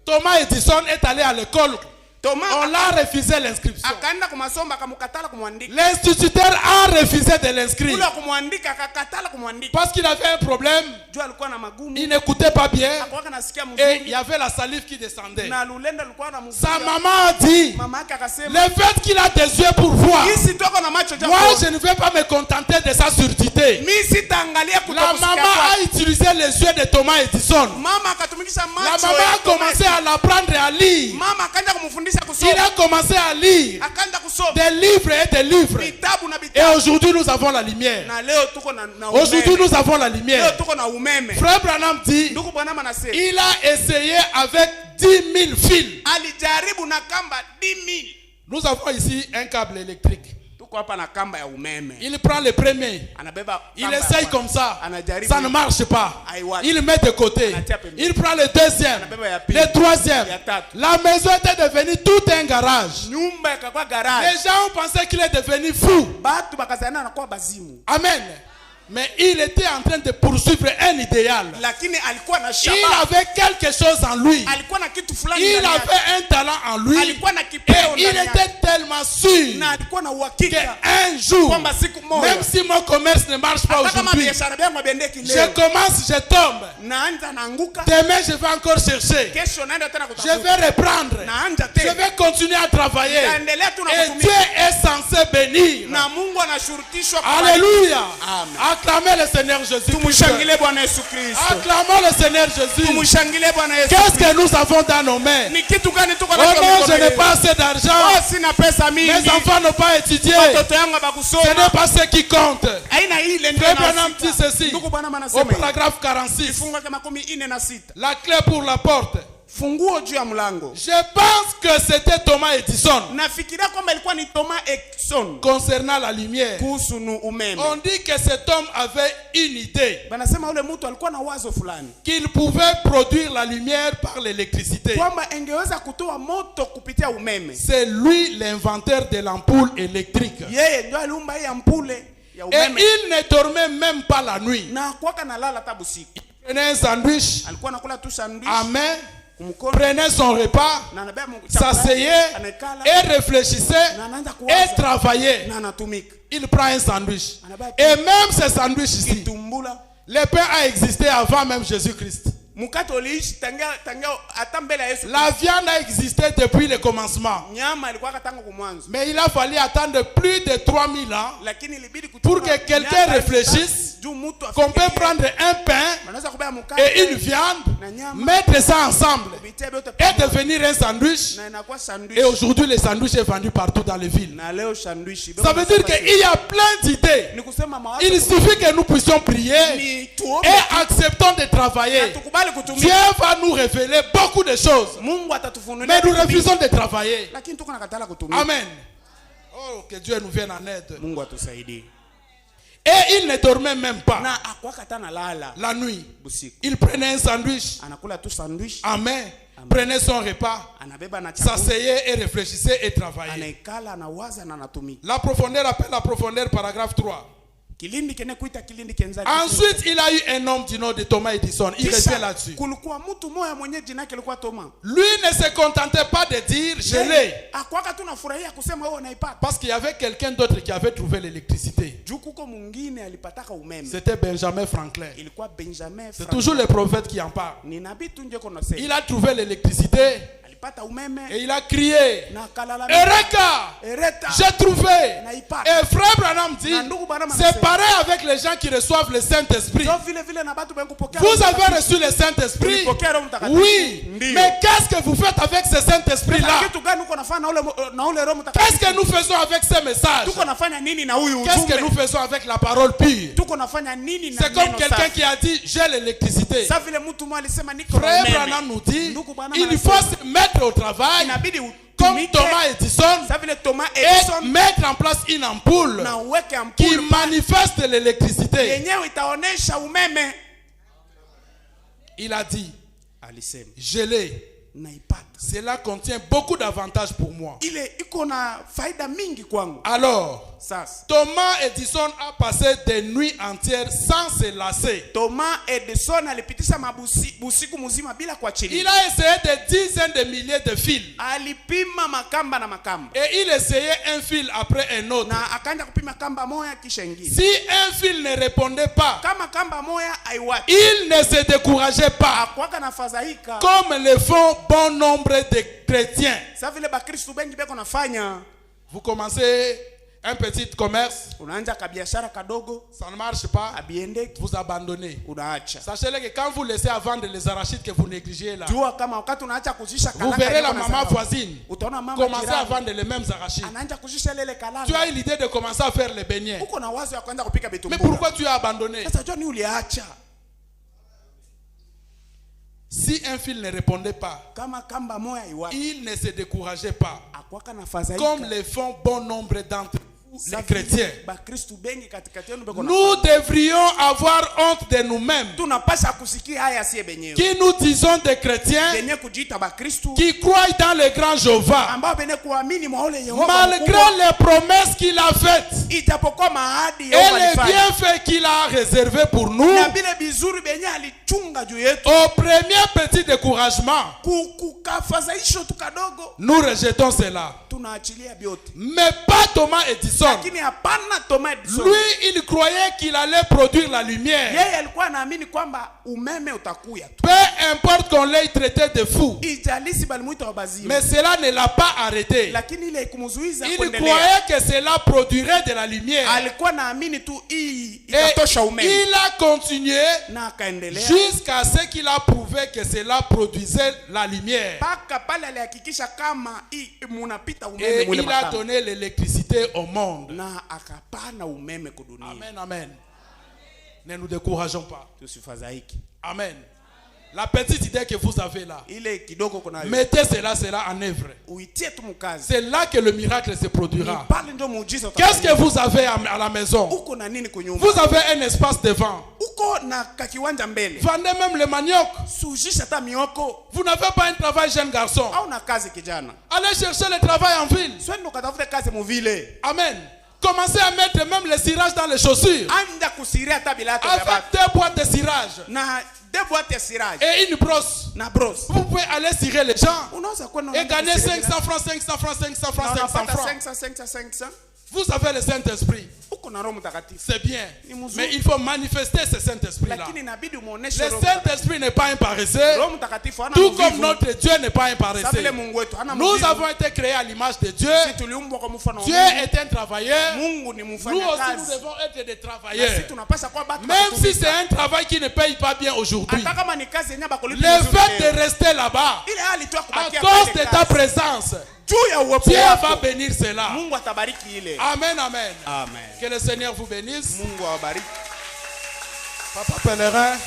Thomas Edison est allé à l'école. On l'a refusé l'inscription. L'instituteur a refusé de l'inscrire. Parce qu'il avait un problème. Il n'écoutait pas bien. Et il y avait la salive qui descendait. Sa maman a dit, le fait qu'il a des yeux pour voir, moi je ne vais pas me contenter de sa surdité. La maman a utilisé les yeux de Thomas Edison. La maman a commencé à l'apprendre à lire. Il a commencé à lire des livres et des livres. Et aujourd'hui nous avons la lumière. Aujourd'hui nous avons la lumière. Frère Branham dit, il a essayé avec 10 000 fils. Nous avons ici un câble électrique. Il prend le premier. Il essaye comme ça. Ça ne marche pas. Il met de côté. Il prend le deuxième. Le troisième. La maison était devenue tout un garage. Les gens ont pensé qu'il est devenu fou. Amen. Mais il était en train de poursuivre un idéal. Il avait quelque chose en lui. Il avait un talent en lui. Et il était tellement sûr qu'un jour, même si mon commerce ne marche pas aujourd'hui, je commence, je tombe. Demain, je vais encore chercher. Je vais reprendre. Je vais continuer à travailler. Et Dieu est censé bénir. Alléluia. Acclamez le Seigneur Jésus. Acclamons le Seigneur Jésus. Qu'est-ce que nous avons dans nos mains? Oh non, je n'ai pas assez d'argent. Mes enfants n'ont pas étudié. Ce n'est pas ce qui compte. Frère Branham dit ceci au paragraphe 46. La clé pour la porte. Je pense que c'était Thomas Edison. Concernant la lumière, on dit que cet homme avait une idée qu'il pouvait produire la lumière par l'électricité. C'est lui l'inventeur de l'ampoule électrique. Et il ne dormait même pas la nuit. Il prenait un sandwich, amen, prenait son repas, s'asseyait et réfléchissait et travaillait. Il prend un sandwich. Et même ce sandwich ici, le pain a existé avant même Jésus-Christ. La viande a existé depuis le commencement. Mais il a fallu attendre plus de 3000 ans pour que quelqu'un réfléchisse qu'on peut prendre un pain et une viande, mettre ça ensemble et devenir un sandwich. Et aujourd'hui, le sandwich est vendu partout dans les villes. Ça veut dire qu'il y a plein d'idées. Il suffit que nous puissions prier et acceptons de travailler. Dieu va nous révéler beaucoup de choses. Mais nous refusons de travailler. Amen. Oh, que Dieu nous vienne en aide. Et il ne dormait même pas la nuit. Il prenait un sandwich. Amen. Prenait son repas, s'asseyait et réfléchissait et travaillait. La profondeur appelle la profondeur, paragraphe 3. Ensuite, il a eu un homme du nom de Thomas Edison. Il revient là-dessus. Lui ne se contentait pas de dire je l'ai. Parce qu'il y avait quelqu'un d'autre qui avait trouvé l'électricité. C'était Benjamin Franklin. C'est toujours le prophète qui en parle. Il a trouvé l'électricité. Et il a crié, Eureka, j'ai trouvé. Et frère Branham dit, c'est pareil avec les gens qui reçoivent le Saint-Esprit. Vous avez reçu le Saint-Esprit? Oui. Mais qu'est-ce que vous faites avec ce Saint-Esprit-là? Qu'est-ce que nous faisons avec ces messages? Qu'est-ce que nous faisons avec la parole pure? C'est comme quelqu'un qui a dit, j'ai l'électricité. Frère Branham nous dit, il faut se mettre au travail comme Thomas Edison et mettre en place une ampoule qui manifeste l'électricité. Il a dit, je l'ai. Cela contient beaucoup d'avantages pour moi. Alors, Thomas Edison a passé des nuits entières sans se lasser. Il a essayé des dizaines de milliers de fils. Et il essayait un fil après un autre. Si un fil ne répondait pas, il ne se décourageait pas, comme le font bon nombre de chrétiens. Vous commencez un petit commerce, ça ne marche pas, vous abandonnez. Sachez que quand vous laissez à vendre les arachides que vous négligez là, vous verrez la maman voisine commencer à vendre les mêmes arachides. Tu as eu l'idée de commencer à faire les beignets. Mais pourquoi tu as abandonné? Si un fil ne répondait pas, il ne se décourageait pas, comme le font bon nombre d'entre vous. les chrétiens. Nous devrions avoir honte de nous-mêmes. Qui nous disons des chrétiens qui croient dans le grand Jéhovah, malgré les promesses qu'il a faites et les bienfaits qu'il a réservés pour nous. Au premier petit découragement, nous rejetons cela. Mais pas Thomas Edison. Lui, il croyait qu'il allait produire la lumière. Peu importe qu'on l'ait traité de fou, mais cela ne l'a pas arrêté. Il croyait que cela produirait de la lumière. Et il a continué jusqu'à ce qu'il a prouvé que cela produisait la lumière. Et il a donné l'électricité au monde. Amen, amen. Ne nous décourageons pas. Amen. La petite idée que vous avez là, mettez cela en œuvre. C'est là que le miracle se produira. Qu'est-ce que vous avez à la maison? Vous avez un espace devant. Vendez même le manioc. Vous n'avez pas un travail, jeune garçon. Allez chercher le travail en ville. Amen. Commencez à mettre même le cirage dans les chaussures. Avec 2 boîtes de cirage. Et une brosse. Vous pouvez aller cirer les gens et gagner 500 francs, 500 francs, 500 francs, 500 francs. Vous avez le Saint-Esprit. C'est bien. Mais il faut manifester ce Saint-Esprit-là. Le Saint-Esprit n'est pas un paresseux. Tout comme notre Dieu n'est pas un paresseux. Nous avons été créés à l'image de Dieu. Dieu est un travailleur. Nous aussi, nous devons être des travailleurs. Même si c'est un travail qui ne paye pas bien aujourd'hui, le fait de rester là-bas, à cause de ta présence, Dieu va bénir cela. Amen, amen. Que le Seigneur vous bénisse. Papa pèlerin.